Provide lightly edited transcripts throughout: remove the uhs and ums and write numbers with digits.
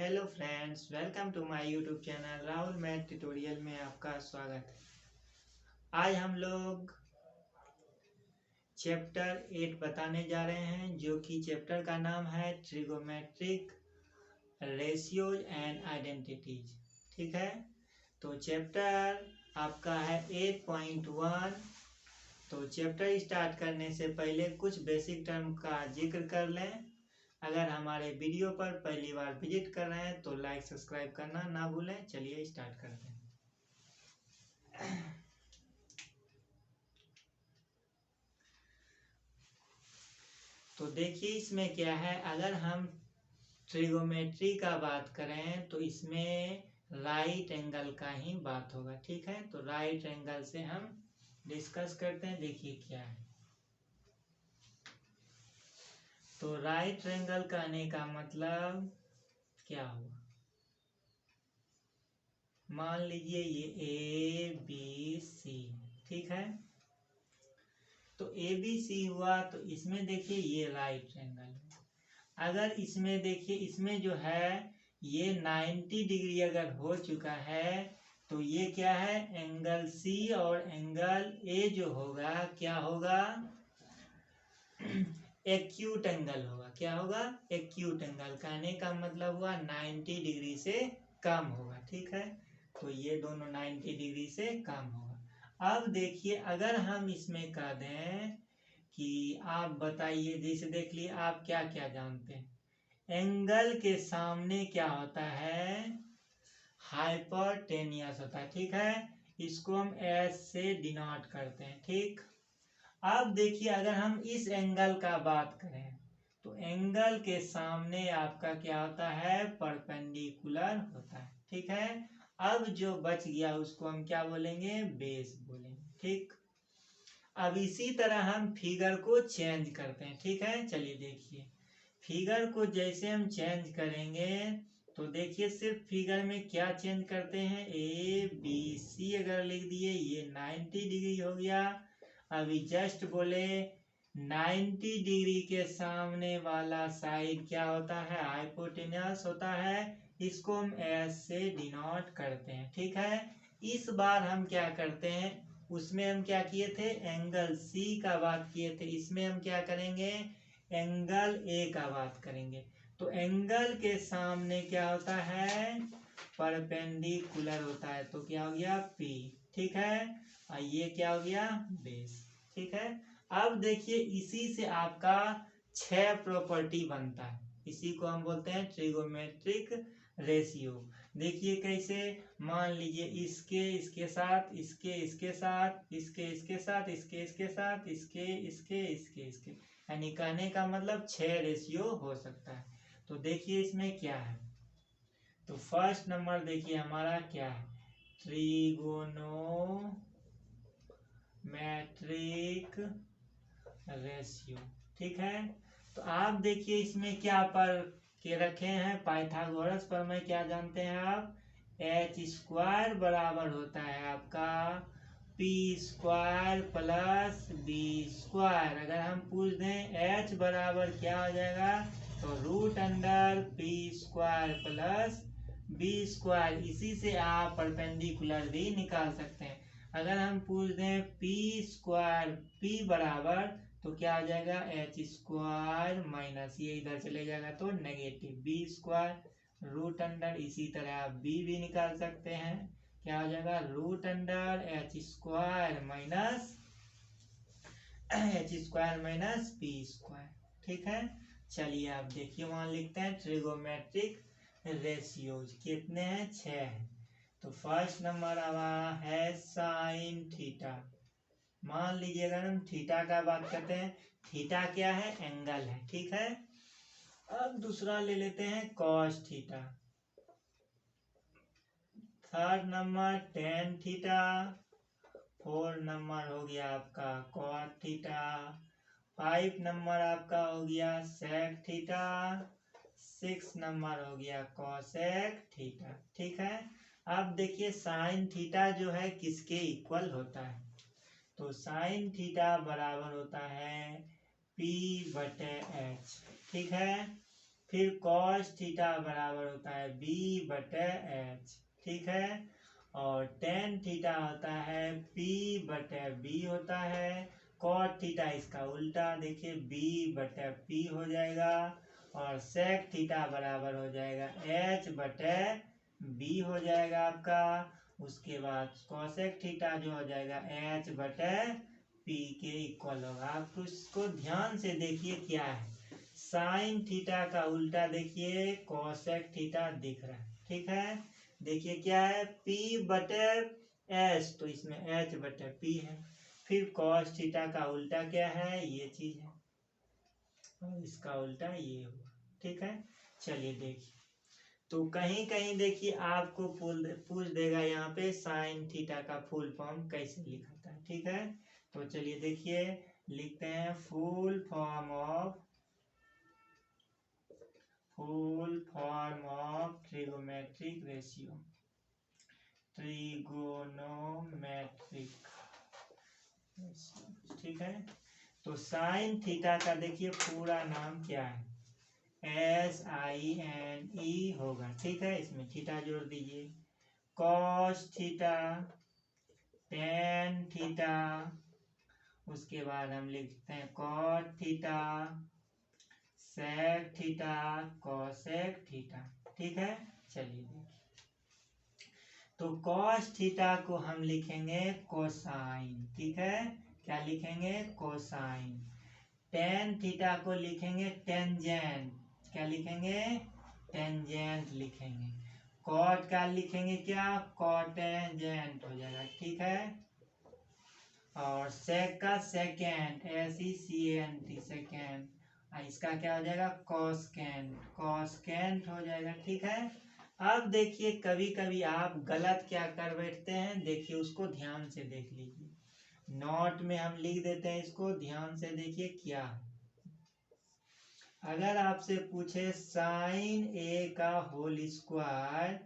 Hello friends, welcome to my YouTube channel Rahul math tutorial में आपका स्वागत है। आज हम लोग चैप्टर 8 बताने जा रहे हैं, जो कि चैप्टर का नाम है ट्रिगोमेट्रिक रेशियोज एंड आइडेंटिटीज। ठीक है, तो चैप्टर आपका है 8.1। तो चैप्टर स्टार्ट करने से पहले कुछ बेसिक टर्म का जिक्र कर लें। अगर हमारे वीडियो पर पहली बार विजिट कर रहे हैं तो लाइक सब्सक्राइब करना ना भूलें। चलिए स्टार्ट करते हैं। तो देखिए इसमें क्या है, अगर हम ट्रिगोमेट्री का बात करें तो इसमें राइट एंगल का ही बात होगा। ठीक है, तो राइट एंगल से हम डिस्कस करते हैं। देखिए क्या है, तो राइट एंगल कहने का मतलब क्या हुआ। मान लीजिए ये ए बी सी, ठीक है, तो ए बी सी हुआ, तो इसमें देखिए ये राइट एंगल है। अगर इसमें देखिए, इसमें जो है ये 90 डिग्री अगर हो चुका है तो ये क्या है, एंगल सी और एंगल ए जो होगा क्या होगा, एक्यूट एंगल होगा। क्या होगा, एक्यूट एंगल। कहने का मतलब हुआ 90 डिग्री से कम होगा। ठीक है, तो ये दोनों 90 डिग्री से कम होगा। अब देखिए, अगर हम इसमें कह दें कि आप बताइए, जैसे देख लिए आप क्या क्या जानते हैं, एंगल के सामने क्या होता है, हाइपोटेनियस होता है। ठीक है, इसको हम एस से डिनोट करते हैं। ठीक, अब देखिए अगर हम इस एंगल का बात करें तो एंगल के सामने आपका क्या होता है, परपेंडिकुलर होता है। ठीक है, अब जो बच गया उसको हम क्या बोलेंगे, बेस बोलेंगे। ठीक, अब इसी तरह हम फिगर को चेंज करते हैं। ठीक है, चलिए देखिए फिगर को जैसे हम चेंज करेंगे तो देखिए सिर्फ फिगर में क्या चेंज करते हैं, ए बी सी अगर लिख दिए ये 90 डिग्री हो गया। अभी जस्ट बोले 90 डिग्री के सामने वाला साइड क्या होता है, हाइपोटेनस होता है। इसको हम एस से डिनोट करते हैं। ठीक है, इस बार हम क्या करते हैं, उसमें हम क्या किए थे, एंगल सी का बात किए थे, इसमें हम क्या करेंगे, एंगल ए का बात करेंगे। तो एंगल के सामने क्या होता है, परपेंडिकुलर होता है, तो क्या हो गया पी। ठीक है, और ये क्या हो गया, बेस। ठीक है, अब देखिए इसी से आपका 6 प्रॉपर्टी बनता है। इसी को हम बोलते हैं ट्रिगोमेट्रिक रेशियो। देखिए कैसे, मान लीजिए इसके इसके साथ, इसके इसके साथ, इसके इसके साथ, इसके इसके साथ, इसके इसके इसके इसके, यानी कहने का मतलब 6 रेशियो हो सकता है। तो देखिए इसमें क्या है, तो फर्स्ट नंबर देखिए हमारा क्या है, ट्रिगोनोमेट्रिक रेशियो। ठीक है, तो आप देखिए इसमें क्या पर के रखे हैं, पाइथागोरस पर में क्या जानते हैं आप, एच स्क्वायर बराबर होता है आपका P square plus B square. अगर हम पूछ दें एच बराबर क्या हो जाएगा, तो root under P square plus B square. इसी से आप परपेंडिकुलर भी निकाल सकते हैं। अगर हम पूछ दें पी स्क्वायर पी बराबर, तो क्या आ जाएगा, एच स्क्वायर माइनस ये इधर चले जाएगा तो negative B square root under, इसी तरह आप बी भी निकाल सकते हैं। क्या हो जाएगा, root under H square minus P square. ठीक है, चलिए आप देखिए वहां लिखते हैं ट्रिगोमेट्रिक रेशियोज कितने हैं, 6 हैं। तो फर्स्ट नंबर हमारा है साइन थीटा। मान लीजिए अगर हम थीटा का बात करते हैं, थीटा क्या है, एंगल है। ठीक है, अब दूसरा ले लेते हैं cos theta. Third number tan theta. Four number हो गया आपका कॉट थीटा। 5 नंबर आपका हो गया सेक थीटा। 6 नंबर हो गया कॉसेक थीटा। ठीक है, अब देखिए साइन थीटा जो है किसके इक्वल होता है, तो साइन थीटा बराबर होता है पी बटे एच। ठीक है, फिर कॉस थीटा बराबर होता है B/H, ठीक है। और टेन थीटा होता है P/B होता है। कॉट थीटा इसका उल्टा, देखिए B/P हो जाएगा। और सेक थीटा बराबर हो जाएगा H/B हो जाएगा आपका। उसके बाद कॉसेक थीटा जो हो जाएगा H/P के इक्वल होगा। आप उसको ध्यान से देखिए क्या है, साइन थीटा का उल्टा देखिए कॉसेक थीटा दिख रहा है, ठीक है। देखिए क्या है P/S, तो इसमें H/P है। फिर कॉस थीटा का उल्टा क्या है, ये चीज है, और इसका उल्टा ये हुआ, ठीक है। चलिए देखिए, तो कहीं कहीं देखिए आपको पूछ देगा यहाँ पे साइन थीटा का फुल फॉर्म कैसे लिखा है, ठीक है। तो चलिए देखिए, लिखते हैं full form of trigonometric ratio, ठीक है। तो साइन थीटा का देखिए पूरा नाम क्या है, SINE होगा, ठीक है। इसमें थीटा जोड़ दीजिए। कॉस थीटा, टेन थीटा, उसके बाद हम लिखते हैं cot theta, sec theta, cosec theta, ठीक है। चलिए देखिए, तो कॉस थीटा को हम लिखेंगे कोसाइन, ठीक है। क्या लिखेंगे, कोसाइन। टेन थीटा को लिखेंगे टेंजेंट, क्या लिखेंगे, टेंजेंट लिखेंगे। कॉट का लिखेंगे क्या, कॉटेंजेंट हो जाएगा, ठीक है। और सेक का सेकेंड, SECANT, सेकेंड। इसका क्या हो जाएगा, कॉस्केंट, कॉस्केंट हो जाएगा, ठीक है। अब देखिए कभी कभी आप गलत क्या कर बैठते हैं, देखिए उसको ध्यान से देख लीजिए। नोट में हम लिख देते हैं इसको, ध्यान से देखिए क्या है। अगर आपसे पूछे साइन A का होल स्क्वायर,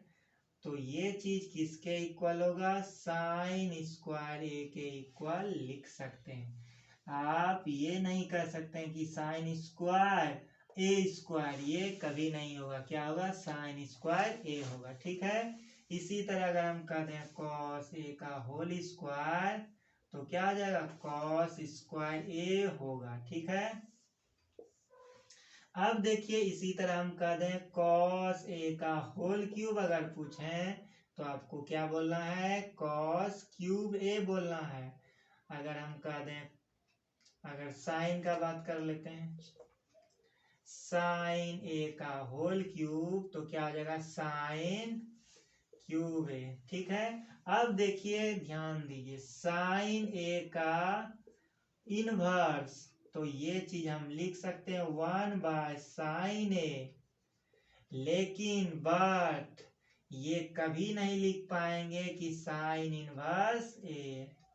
तो ये चीज किसके इक्वल होगा, साइन स्क्वायर A के इक्वल लिख सकते हैं। आप ये नहीं कर सकते हैं कि साइन स्क्वायर A स्क्वायर, ये कभी नहीं होगा। क्या होगा, साइन स्क्वायर A होगा, ठीक है। इसी तरह अगर हम कहते हैं कॉस A का होल स्क्वायर, तो क्या आ जाएगा, कॉस स्क्वायर A होगा, ठीक है। अब देखिए इसी तरह हम कह दें कॉस A का होल क्यूब अगर पूछें, तो आपको क्या बोलना है, कॉस क्यूब A बोलना है। अगर हम कह दें, अगर साइन का बात कर लेते हैं, साइन A का होल क्यूब, तो क्या हो जाएगा, साइन क्यूब A, ठीक है। अब देखिए ध्यान दीजिए, साइन A का इनवर्स, तो ये चीज हम लिख सकते हैं 1/sin A, लेकिन बट ये कभी नहीं लिख पाएंगे कि साइन इनवर्स A,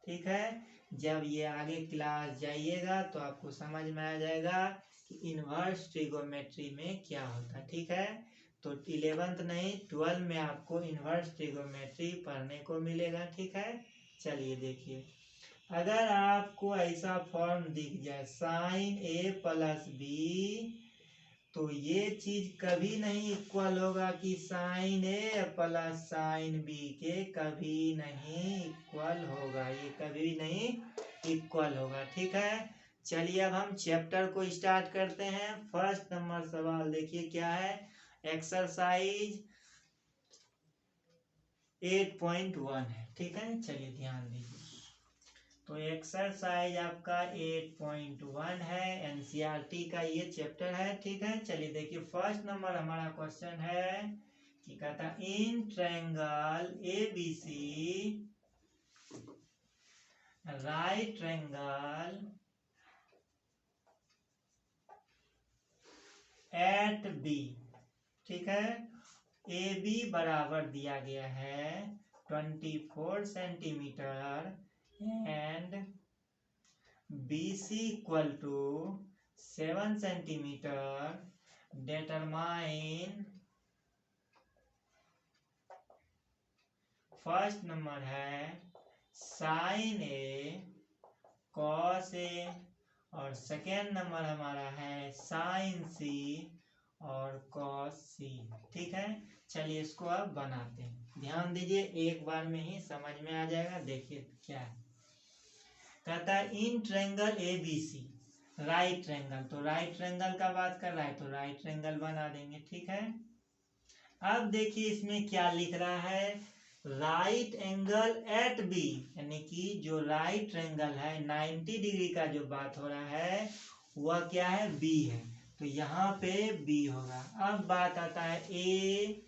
ठीक है। जब ये आगे क्लास जाइएगा तो आपको समझ में आ जाएगा कि इनवर्स ट्रिगोनोमेट्री में क्या होता है, ठीक है। तो 11th नहीं 12 में आपको इनवर्स ट्रिगोनोमेट्री पढ़ने को मिलेगा, ठीक है। चलिए देखिए, अगर आपको ऐसा फॉर्म दिख जाए साइन A+B, तो ये चीज कभी नहीं इक्वल होगा कि sine A plus sine B के कभी नहीं इक्वल होगा, ये कभी नहीं इक्वल होगा, ठीक है। चलिए अब हम चैप्टर को स्टार्ट करते हैं। फर्स्ट नंबर सवाल देखिए क्या है, एक्सरसाइज 8.1 है, ठीक है। चलिए ध्यान दीजिए, तो एक्सरसाइज आपका 8.1 है, एनसीईआरटी का ये चैप्टर है, ठीक है। चलिए देखिए, फर्स्ट नंबर हमारा क्वेश्चन है कि कहता in triangle ABC, right triangle at B, ठीक है। AB बराबर दिया गया है 24 centimetre and BC equal to 7 centimetre, determine, first number है साइन A, कॉस A, और सेकेंड नंबर हमारा है साइन C और cos c। ठीक है, चलिए इसको अब बनाते हैं। ध्यान दीजिए, एक बार में ही समझ में आ जाएगा। देखिए क्या है, कहता है in triangle A B C right triangle, तो राइट ट्रायंगल का बात कर रहा है तो राइट ट्रायंगल बना देंगे। ठीक है, अब देखिए इसमें क्या लिख रहा है, राइट एंगल एट बी, यानी कि जो राइट ट्रायंगल है 90 डिग्री का जो बात हो रहा है वह क्या है, बी है। तो यहाँ पे बी होगा। अब बात आता है ए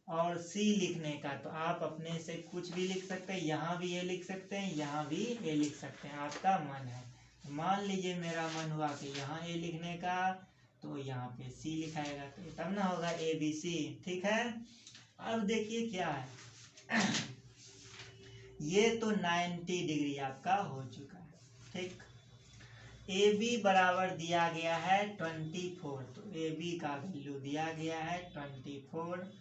और सी लिखने का, तो आप अपने से कुछ भी लिख सकते हैं, यहाँ भी ए लिख सकते हैं, यहाँ भी ए लिख सकते हैं, आपका मन है। मान लीजिए मेरा मन हुआ कि यहाँ ए लिखने का, तो यहाँ पे सी लिखाएगा, तो तब ना होगा ए बी सी। ठीक है, अब देखिए क्या है ये तो 90 डिग्री आपका हो चुका है। ठीक, ए बी बराबर दिया गया है 24, तो ए बी का वैल्यू दिया गया है 24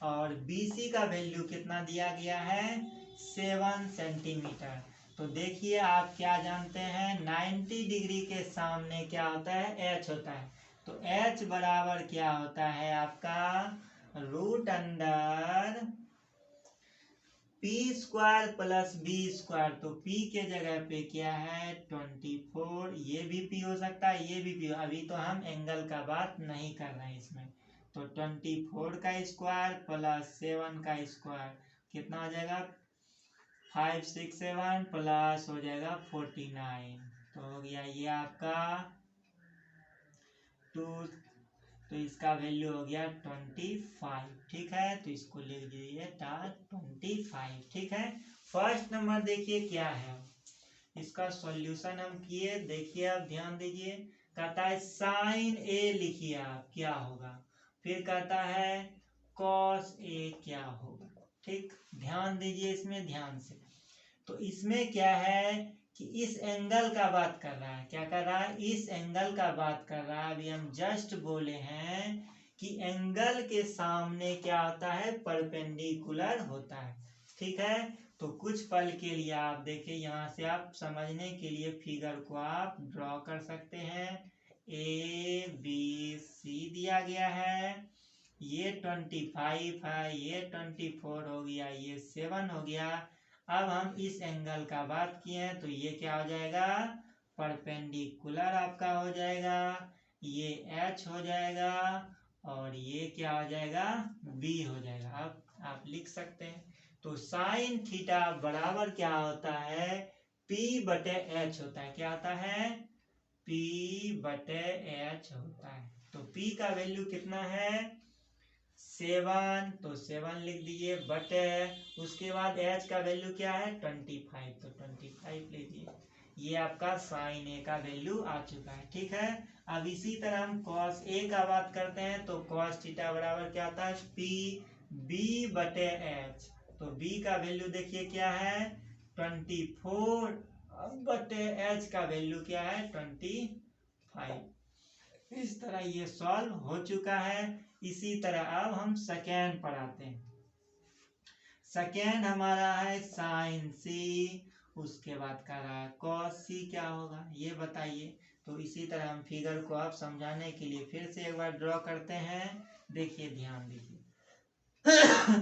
और बी सी का वैल्यू कितना दिया गया है 7 सेंटीमीटर। तो देखिए आप क्या जानते हैं, 90 डिग्री के सामने क्या होता है, एच होता है। तो एच बराबर क्या होता है आपका root under P square plus B square. तो पी के जगह पे क्या है 24, ये भी पी हो सकता है, ये भी पी। अभी तो हम एंगल का बात नहीं कर रहे हैं इसमें। तो 24 का स्क्वायर प्लस 7 का स्क्वायर कितना हो जाएगा 567 प्लस हो जाएगा 49। तो हो गया ये आपका 2, तो इसका वैल्यू हो गया 25। ठीक है, तो इसको लिख दीजिए 25। ठीक है, फर्स्ट नंबर देखिए क्या है, इसका सॉल्यूशन हम किए। देखिए अब ध्यान दीजिए, कहता है साइन ए लिखिए आप क्या होगा, फिर कहता है कॉस ए क्या होगा। ठीक, ध्यान दीजिए इसमें ध्यान से। तो इसमें क्या है कि इस एंगल का बात कर रहा है, क्या कर रहा है, इस एंगल का बात कर रहा है। अभी हम जस्ट बोले हैं कि एंगल के सामने क्या होता है, परपेंडिकुलर होता है। ठीक है, तो कुछ पल के लिए आप देखिए, यहाँ से आप समझने के लिए फिगर को आप ड्रॉ कर सकते हैं। ए बी सी दिया गया है, ये 25 है, ये 24 हो गया, ये 7 हो गया। अब हम इस एंगल का बात किए हैं तो ये क्या हो जाएगा, परपेंडिकुलर आपका हो जाएगा, ये एच हो जाएगा और ये क्या हो जाएगा, बी हो जाएगा। अब आप लिख सकते हैं। तो साइन थीटा बराबर क्या होता है, पी बटे एच होता है। क्या होता है, पी बटे एच होता है। तो पी का वैल्यू कितना है 7, तो 7 लिख दीजिए बटे, उसके बाद एच का वैल्यू क्या है 25, तो 25 लीजिए। ये आपका साइन ए का वैल्यू आ चुका है। ठीक है, अब इसी तरह हम कॉस ए का बात करते हैं, तो कॉस थीटा बराबर क्या आता है पी बी बटे एच। तो बी का वैल्यू देखिए क्या है 24 बटे एच का वैल्यू क्या है 25। इस तरह ये सॉल्व हो चुका है। इसी तरह अब हम सेकेंड पढ़ाते हैं। सेकेंड हमारा है साइन सी, उसके बाद कर रहा है कॉस सी, क्या होगा ये बताइए। तो इसी तरह हम फिगर को आप समझाने के लिए फिर से एक बार ड्रॉ करते हैं। देखिए ध्यान दीजिए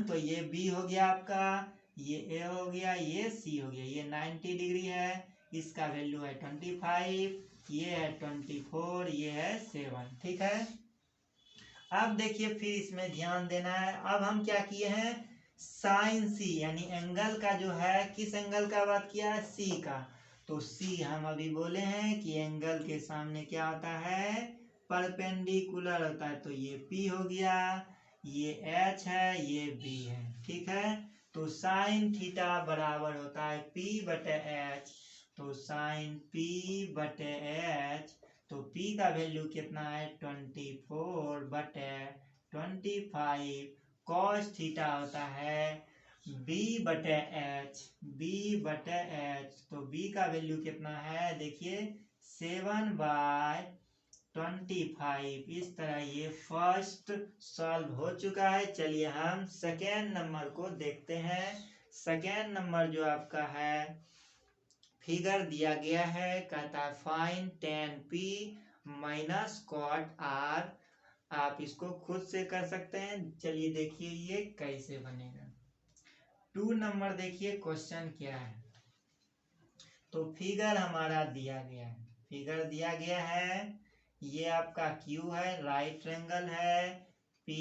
तो ये बी हो गया आपका, ये ए हो गया, ये सी हो गया। ये 90 डिग्री है, इसका वैल्यू है 25, ये है 24, ये है 7। ठीक है, अब देखिए फिर इसमें ध्यान देना है। अब हम क्या किए हैं, साइन सी यानी एंगल का जो है, किस एंगल का बात किया है, सी का। तो सी हम अभी बोले हैं कि एंगल के सामने क्या होता है, परपेंडिकुलर होता है। तो ये पी हो गया, ये एच है, ये बी है। ठीक है, तो साइन थीटा बराबर होता है पी बटे एच। तो साइन पी बटे एच, तो P का वैल्यू कितना है 24 बटे 25। कॉस थीटा होता है B बटे एच, B बटे एच। तो B का वैल्यू कितना है देखिए 7/25। इस तरह ये फर्स्ट सॉल्व हो चुका है। चलिए हम सेकेंड नंबर को देखते हैं। सेकेंड नंबर जो आपका है, फिगर दिया गया है, कहता है find tan p minus cot r आप इसको खुद से कर सकते हैं। चलिए देखिए ये कैसे बनेगा। 2 नंबर देखिए क्वेश्चन क्या है। तो फिगर हमारा दिया गया है, फिगर दिया गया है, ये आपका Q है, राइट ट्रायंगल है, P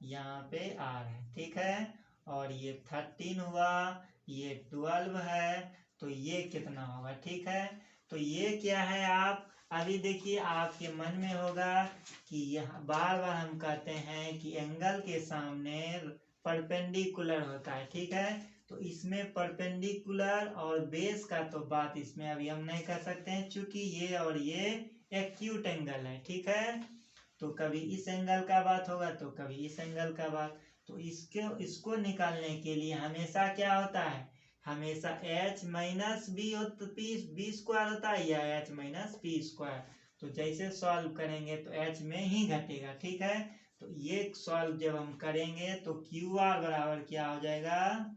यहाँ पे R है, ठीक है, और ये 13 हुआ, ये 12 है, तो ये कितना होगा, ठीक है। तो ये क्या है, आप अभी देखिए आपके मन में होगा कि यह बार बार हम कहते हैं कि एंगल के सामने परपेंडिकुलर होता है, ठीक है। तो इसमें परपेंडिकुलर और बेस का तो बात इसमें अभी हम नहीं कर सकते हैं, क्योंकि ये और ये एक्यूट एंगल है, ठीक है। तो कभी इस एंगल का बात होगा तो कभी इस एंगल का बात। तो इसको निकालने के लिए हमेशा क्या होता है, हमेशा h माइनस बी स्क्वायर होता है या h माइनस पी स्क्वायर। तो जैसे सॉल्व करेंगे तो h में ही घटेगा, ठीक है। तो ये सॉल्व जब हम करेंगे तो क्यू आर बराबर क्या हो जाएगा,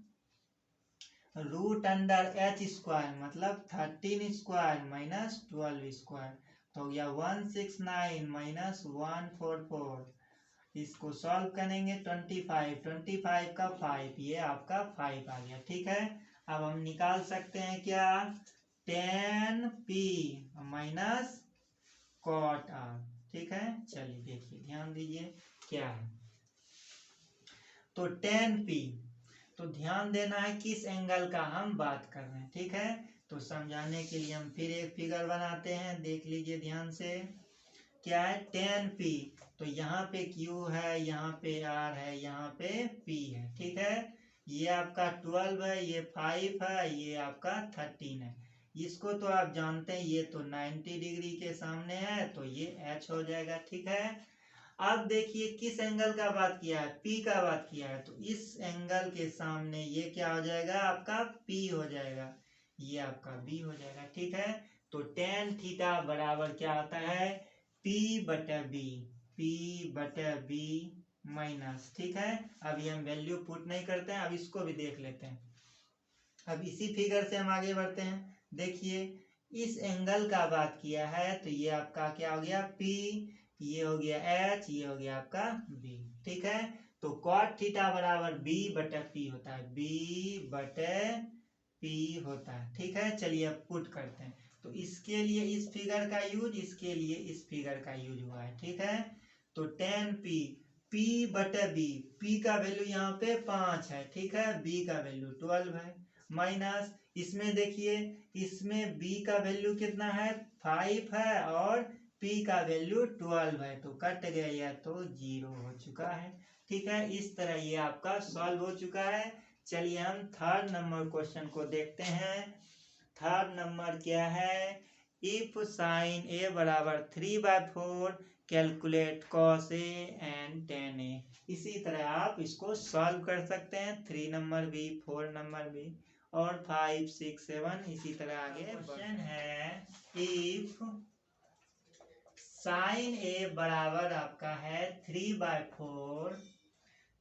रूट अंडर एच स्क्वायर मतलब 13 स्क्वायर माइनस 12 स्क्वायर, तो हो गया 169 माइनस 144। इसको सॉल्व करेंगे 25 का 5, ये आपका 5 आ गया, ठीक है। अब हम निकाल सकते हैं क्या, tan p minus cot r, ठीक है। चलिए देखिए ध्यान दीजिए क्या है। तो tan p, तो ध्यान देना है किस एंगल का हम बात कर रहे हैं, ठीक है। तो समझाने के लिए हम फिर एक फिगर बनाते हैं, देख लीजिए ध्यान से। क्या है, tan p, तो यहाँ पे Q है, यहाँ पे R है, यहाँ पे P है, ठीक है। ये आपका 12 है, ये 5 है, ये आपका 13 है। इसको तो आप जानते हैं, ये तो 90 डिग्री के सामने है, तो ये H हो जाएगा, ठीक है। अब देखिए किस एंगल का बात किया है, P का बात किया है, तो इस एंगल के सामने ये क्या हो जाएगा, आपका P हो जाएगा, ये आपका B हो जाएगा, ठीक है। तो tan थीटा बराबर क्या आता है, P/B माइनस, ठीक है। अभी हम वैल्यू पुट नहीं करते हैं, अब इसको भी देख लेते हैं। अब इसी फिगर से हम आगे बढ़ते हैं। देखिए इस एंगल का बात किया है, तो ये आपका क्या हो गया, P, ये हो गया H, ये हो गया आपका B, ठीक है। तो cot थीटा बराबर B/P होता है, B/P होता है, ठीक है। चलिए अब पुट करते हैं। तो इसके लिए इस फिगर का यूज, इसके लिए इस फिगर का यूज हुआ है, ठीक है। तो tan P/B, P का वैल्यू यहाँ पे 5 है, ठीक है, B का वैल्यू 12 है, माइनस इसमें देखिए, इसमें B का वैल्यू कितना है, 5 है, और P का वैल्यू 12 है, तो कट गया तो 0 हो चुका है, ठीक है। इस तरह ये आपका सॉल्व हो चुका है। चलिए हम थर्ड नंबर क्वेश्चन को देखते हैं। थर्ड नंबर क्या है, इफ साइन a बराबर 3/4 calculate cos a and tan a। इसी तरह आप इसको सॉल्व कर सकते हैं, 3 नंबर भी, 4 नंबर भी, और 5, 6, 7 इसी तरह आगे। क्वेश्चन है, इफ साइन a बराबर आपका है 3/4,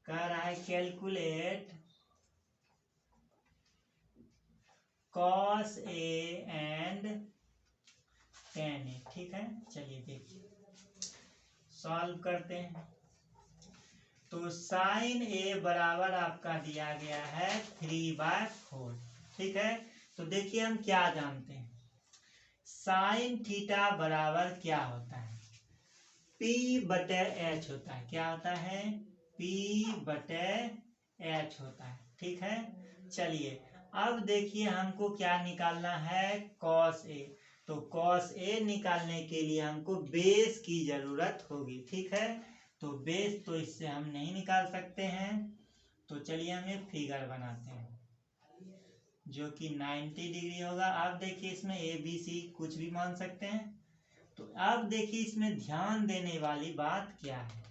कह रहा है calculate cos a and tan a, ठीक है। चलिए देखिए सॉल्व करते हैं। तो साइन a बराबर आपका दिया गया है 3/4, ठीक है। तो देखिए हम क्या जानते हैं, साइन थीटा बराबर क्या होता है, P/H होता है, क्या होता है, P/H होता है, ठीक है। चलिए अब देखिए हमको क्या निकालना है, cos a। तो cos a निकालने के लिए हमको बेस की जरूरत होगी, ठीक है। तो बेस तो इससे हम नहीं निकाल सकते हैं, तो चलिए हम एक फिगर बनाते हैं जो कि 90 डिग्री होगा। आप देखिए इसमें ABC कुछ भी मान सकते हैं। तो अब देखिए इसमें ध्यान देने वाली बात क्या है,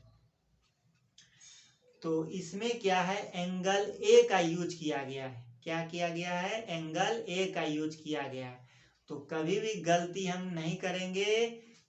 तो इसमें क्या है, एंगल A का यूज किया गया है, क्या किया गया है, एंगल A का यूज किया गया है। तो कभी भी गलती हम नहीं करेंगे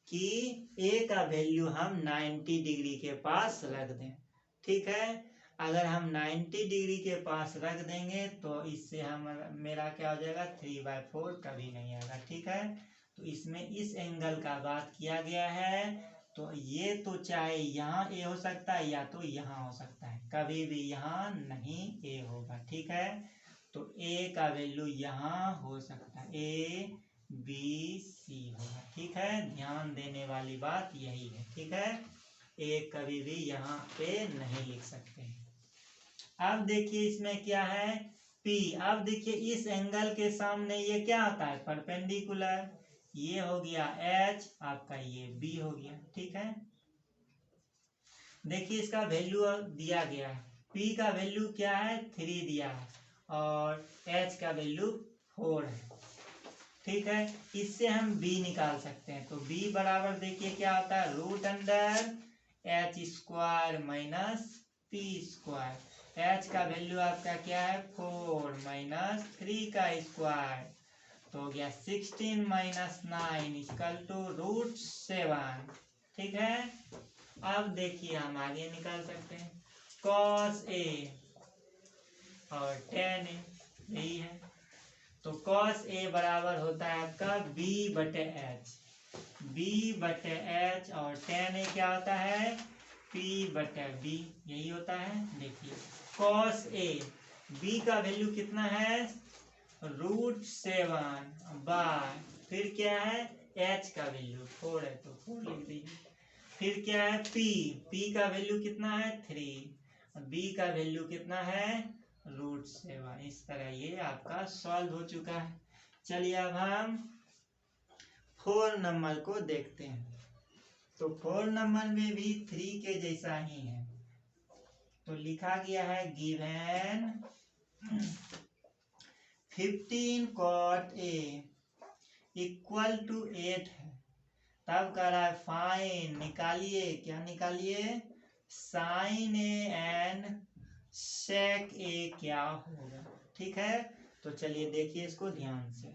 कि A का वैल्यू हम 90 डिग्री के पास रख दें, ठीक है। अगर हम 90 डिग्री के पास रख देंगे तो इससे हम मेरा क्या हो जाएगा, 3/4 कभी नहीं आएगा, ठीक है। तो इसमें इस एंगल का बात किया गया है, तो ये तो चाहे यहाँ ए हो सकता है या तो यहाँ हो सकता है, कभी भी यहाँ नहीं ए होगा। ठीक है, तो ए का वैल्यू यहाँ हो सकता है, ए बी सी होगा। ठीक है, ध्यान देने वाली बात यही है। ठीक है, ए कभी भी यहाँ पे नहीं लिख सकते। अब देखिए इसमें क्या है, P। अब देखिए इस एंगल के सामने ये क्या आता है, परपेंडिकुलर। ये हो गया H, आपका ये B हो गया। ठीक है, देखिए इसका वैल्यू दिया गया है, P का वैल्यू क्या है 3 दिया है और H का वैल्यू 4 है। ठीक है, इससे हम B निकाल सकते हैं। तो B बराबर देखिए क्या होता है, root under H square minus P square. H का वैल्यू आपका क्या है 4 माइनस 3 का स्क्वायर, तो हो गया 16 माइनस 9 इक्वल टू रूट 7। ठीक है, अब देखिए हम आगे निकाल सकते हैं, cos A और tan A यही है। तो cos A बराबर होता है आपका B बटे H, B बटे H, और tan A क्या होता है P बटे B, यही होता है। देखिए cos A, B का वैल्यू कितना है रूट 7 बाय, फिर क्या है H का वैल्यू 4 है तो 4 लिख दीजिए। फिर क्या है P का वैल्यू कितना है 3, B का वैल्यू कितना है रूट 7। इस तरह ये आपका सॉल्व हो चुका है। चलिए अब हम 4 नंबर को देखते हैं। तो 4 नंबर में भी 3 के जैसा ही है। तो लिखा गया है given 15 cot A equal to 8 है। तब कह रहा है फाइन, निकालिए, क्या निकालिए, साइन ए एंड सेक ए क्या होगा। ठीक है, तो चलिए देखिए इसको ध्यान से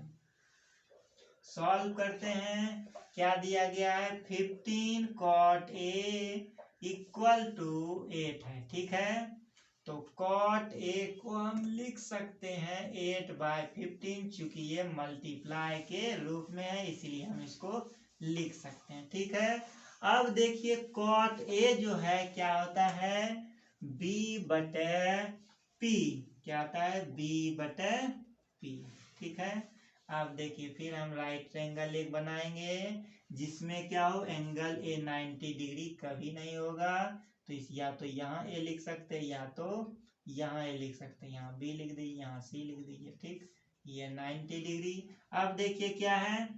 सॉल्व करते हैं। क्या दिया गया है 15 cot A इक्वल टू 8 है। ठीक है, तो cot A को हम लिख सकते हैं 8/15, चूंकि ये मल्टीप्लाई के रूप में है इसलिए हम इसको लिख सकते हैं। ठीक है, अब देखिए cot A जो है क्या होता है B बटे P, क्या होता है B बटे P। ठीक है, अब देखिए फिर हम राइट एंगल एक बनाएंगे जिसमें क्या हो एंगल A 90 डिग्री कभी नहीं होगा। तो इस या तो यहाँ A लिख सकते हैं या तो यहाँ A लिख सकते हैं, यहाँ B लिख दीजिए, यहाँ C लिख दीजिए। ठीक, ये 90 डिग्री। अब देखिए क्या है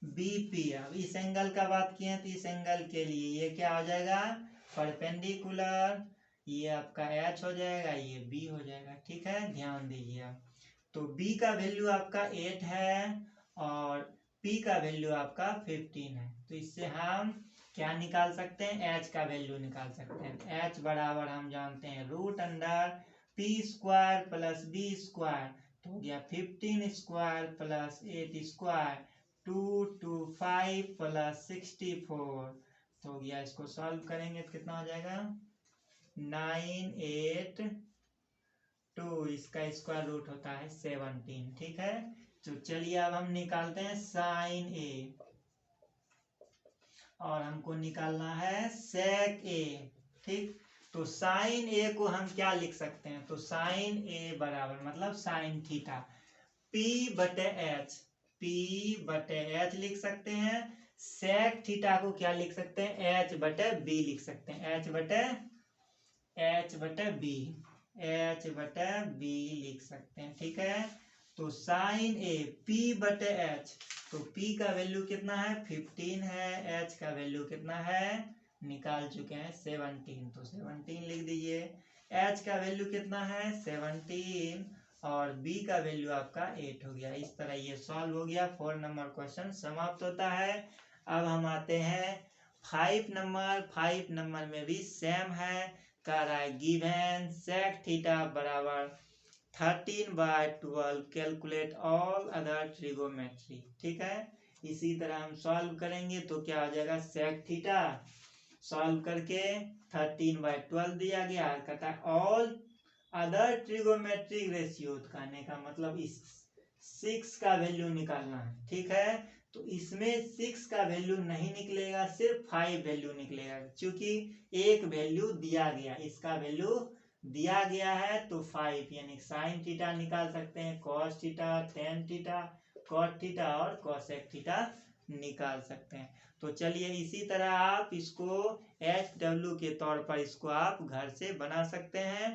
BP। अब इस एंगल का बात किए तो इस एंगल के लिए ये क्या हो जाएगा परपेंडिकुलर, ये आपका H हो जाएगा, ये B हो जाएगा। ठीक है, ध्यान दीजिए आप। तो B का वैल्यू आपका 8 है और P का वैल्यू आपका 15 है। तो इससे हम क्या निकाल सकते हैं, H का वैल्यू निकाल सकते हैं। H बराबर हम जानते हैं root under P square plus B square, तो हो गया 15 स्क्वायर प्लस 8 स्क्वायर, 2 2 5 प्लस 64, तो हो गया। इसको सॉल्व करेंगे तो कितना हो जाएगा 9 8 2, इसका स्क्वायर रूट होता है 17। ठीक है, तो चलिए अब हम निकालते हैं साइन A और हमको निकालना है सेक A। ठीक, तो साइन A को हम क्या लिख सकते हैं, तो साइन A बराबर मतलब साइन थीटा P बटे H, P बटे H लिख सकते हैं। सेक थीटा को क्या लिख सकते हैं H बटे B लिख सकते हैं, H बटे B, H बटे B लिख सकते हैं। ठीक है, तो साइन A P बटे H, तो P का वैल्यू कितना है 15 है, H का वैल्यू कितना है निकाल चुके हैं 17, तो 17 लिख दीजिए। H का वैल्यू कितना है 17 और B का वैल्यू आपका 8 हो गया। इस तरह ये सॉल्व हो गया। 4 नंबर क्वेश्चन समाप्त होता है। अब हम आते हैं 5 नंबर। 5 नंबर में भी सेम है, कह रहा है गिवन सेक थीटा बराबर 13/12, कैलकुलेट ऑल अदर ट्रिगोमेट्री। ठीक है, इसी तरह हम सॉल्व करेंगे तो क्या हो जाएगा सेक थीटा सॉल्व करके 13/12 दिया गया, कहता है ऑल अदर ट्रिगोमेट्रिक रेशियो, कहने का मतलब इस 6 का वैल्यू निकालना है। ठीक है, तो इसमें 6 का वैल्यू नहीं निकलेगा, सिर्फ 5 वैल्यू निकलेगा, क्योंकि एक वैल्यू दिया गया, इसका वैल्यू दिया गया है तो 5, यानी साइन थीटा निकाल सकते हैं, cos theta, tan theta, cot theta और कोसेक थीटा निकाल सकते हैं। तो चलिए इसी तरह आप इसको HW के तौर पर इसको आप घर से बना सकते हैं।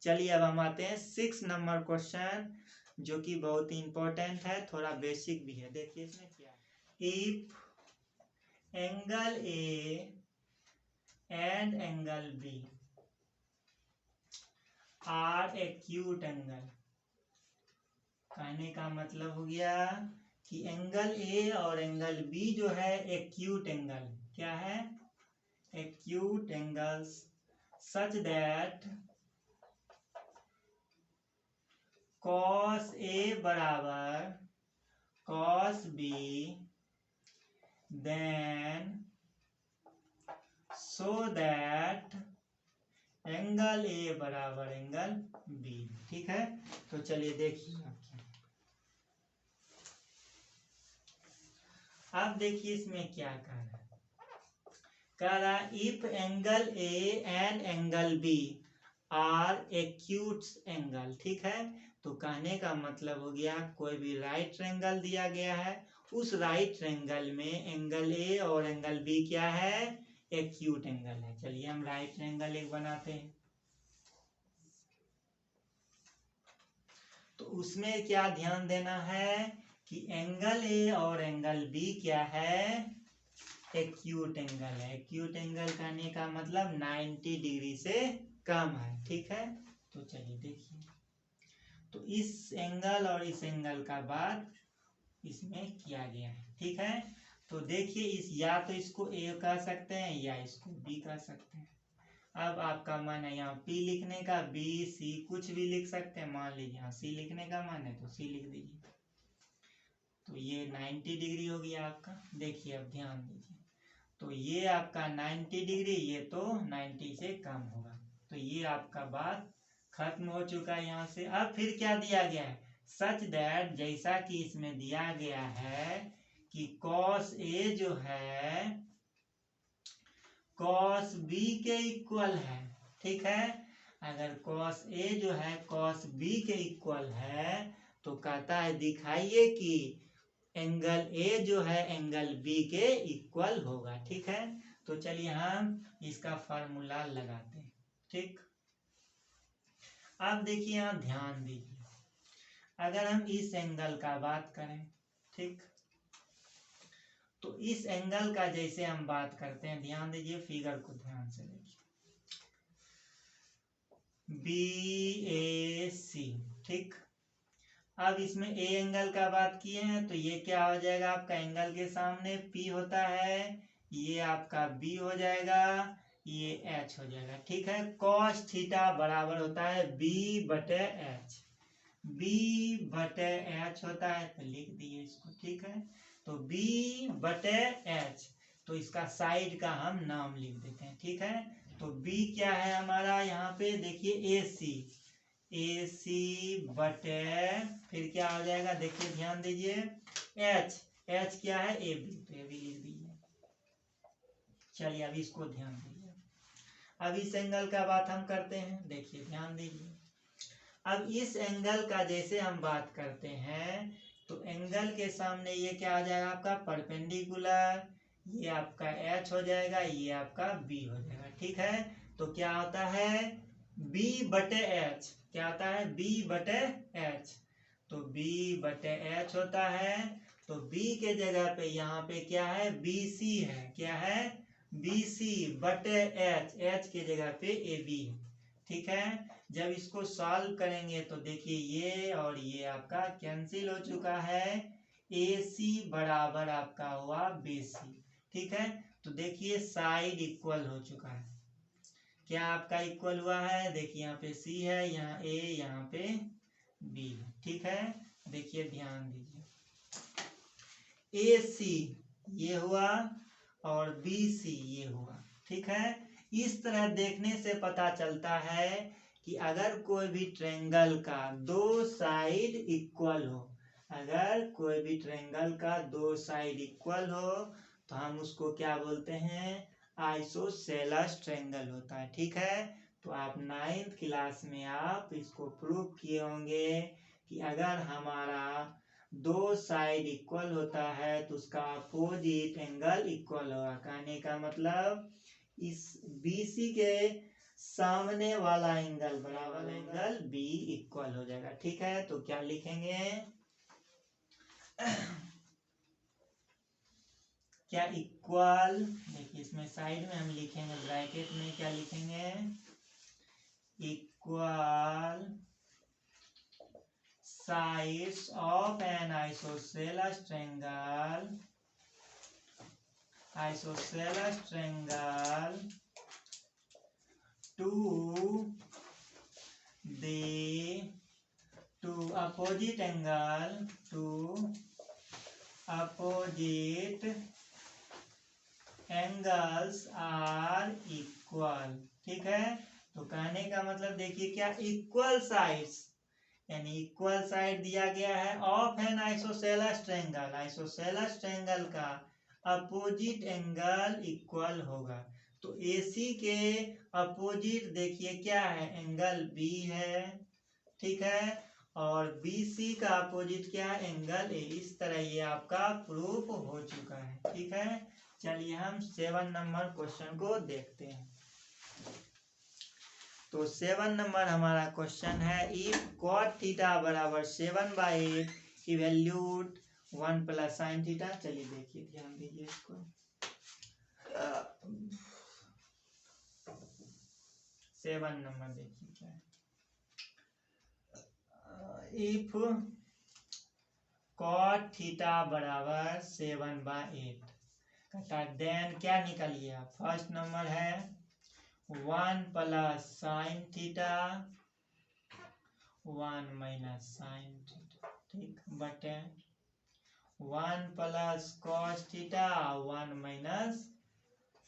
चलिए अब हम आते हैं 6 नंबर क्वेश्चन, जो कि बहुत ही इंपॉर्टेंट है, थोड़ा बेसिक भी है। देखिए इसमें क्या है, if angle A and angle B are acute angle, कहने का मतलब हो गया कि एंगल ए और एंगल बी जो है एक्यूट एंगल, क्या है, acute angles, such that cos A बराबर cos B, then so that angle A बराबर एंगल बी। ठीक है, तो चलिए देखिए अब देखिए इसमें क्या कह रहा है, if angle A and angle B are acute angle. ठीक है, तो कहने का मतलब हो गया कोई भी राइट ट्रायंगल दिया गया है, उस राइट ट्रायंगल में एंगल ए और एंगल बी क्या है, एक्यूट एंगल है। चलिए हम राइट ट्रायंगल एक बनाते हैं, तो उसमें क्या ध्यान देना है कि एंगल ए और एंगल बी क्या है, एक्यूट एंगल है। एक्यूट एंगल कहने का मतलब 90 डिग्री से कम है। ठीक है, तो चलिए देखिए, तो इस एंगल और इस एंगल का बात इसमें किया गया है। ठीक है, तो देखिए इस, या तो इसको ए कह सकते हैं या इसको बी कह सकते हैं। अब आपका मन है यहाँ P लिखने का, B C कुछ भी लिख सकते हैं, मान लीजिए यहाँ C लिखने का मन है तो C लिख दीजिए। तो ये 90 डिग्री हो गया आपका। देखिए अब ध्यान दीजिए, तो ये आपका 90 डिग्री, ये तो 90 से कम होगा, तो ये आपका बात खत्म हो चुका है यहाँ से। अब फिर क्या दिया गया है, सच दैट, जैसा कि इसमें दिया गया है कि कॉस ए जो है कॉस बी के इक्वल है। ठीक है, अगर कॉस ए जो है कॉस बी के इक्वल है तो कहता है दिखाइए कि एंगल ए जो है एंगल बी के इक्वल होगा। ठीक है, तो चलिए हम इसका फार्मूला लगाते हैं। ठीक, अब देखिए यहाँ ध्यान दीजिए, अगर हम इस एंगल का बात करें, ठीक, तो इस एंगल का जैसे हम बात करते हैं, ध्यान दीजिए फिगर को ध्यान से देखिए, BAC। ठीक, अब इसमें ए एंगल का बात किए हैं तो ये क्या हो जाएगा, आपका एंगल के सामने P होता है, ये आपका B हो जाएगा, ये H हो जाएगा। ठीक है, cos थीटा बराबर होता है B बटे H, B बटे H होता है, तो लिख दिए इसको। ठीक है, तो B बटे H, तो इसका साइड का हम नाम लिख देते हैं। ठीक है, तो B क्या है हमारा, यहाँ पे देखिए AC बटे, फिर क्या हो जाएगा, देखिए ध्यान दीजिए, H क्या है, AB, तो AB लिख दीजिए। चलिए अब इसको ध्यान दीजिए, अब इस एंगल का बात हम करते हैं, देखिए ध्यान दीजिए, अब इस एंगल का जैसे हम बात करते हैं तो एंगल के सामने ये क्या आ जाएगा आपका परपेंडिकुलर, ये आपका H हो जाएगा, ये आपका B हो जाएगा। ठीक है, तो क्या होता है B बटे H, क्या होता है B बटे H, तो B बटे H होता है, तो B के जगह पे यहाँ पे क्या है BC है, क्या है BC बटे H के जगह पे AB। ठीक है, जब इसको सॉल्व करेंगे तो देखिए ये और ये आपका कैंसिल हो चुका है, AC बराबर आपका हुआ BC। ठीक है, तो देखिए साइड इक्वल हो चुका है, क्या आपका इक्वल हुआ है, देखिए यहाँ पे C है, यहाँ A, यहाँ पे B है। ठीक है, देखिए ध्यान दीजिए, AC ये हुआ और BC ये हुआ। ठीक है, इस तरह देखने से पता चलता है कि अगर कोई भी ट्रायंगल का दो साइड इक्वल हो, अगर कोई भी ट्रायंगल का दो साइड इक्वल हो तो हम उसको क्या बोलते हैं, आइसोसेलेस ट्रायंगल होता है। ठीक है, तो आप 9th क्लास में आप इसको प्रूव किए होंगे कि अगर हमारा दो साइड इक्वल होता है तो उसका अपोजिट एंगल इक्वल होगा। कहने का मतलब इस BC के सामने वाला एंगल बराबर एंगल B इक्वल हो जाएगा। ठीक है, तो क्या लिखेंगे, क्या इक्वल, देखिए इसमें साइड में हम लिखेंगे ब्रैकेट में, क्या लिखेंगे, equal sides of an isosceles triangle to the opposite angles are equal। ठीक है, तो कहने का मतलब देखिए क्या, इक्वल साइड्स यानी इक्वल साइड दिया गया है of N isosceles triangle, isosceles triangle का अपोजिट एंगल इक्वल होगा। तो AC के अपोजिट देखिए क्या है, एंगल B है। ठीक है, और BC का अपोजिट क्या है, एंगल A। इस तरह ये आपका प्रूफ हो चुका है। ठीक है, चलिए हम 7 नंबर क्वेश्चन को देखते हैं। तो 7 नंबर हमारा क्वेश्चन है, इफ cot थीटा बराबर 7/8 इवेल्यूट 1 प्लस साइन थीटा। चलिए देखिए, ध्यान दीजिए इसको। 7 नंबर देखिए क्या है, इफ cot थीटा बराबर 7/8 कहता, देन क्या निकालिए आप, फर्स्ट नंबर है 1 plus sine theta 1 minus sine theta. ठीक, बटे 1 plus cos theta 1 minus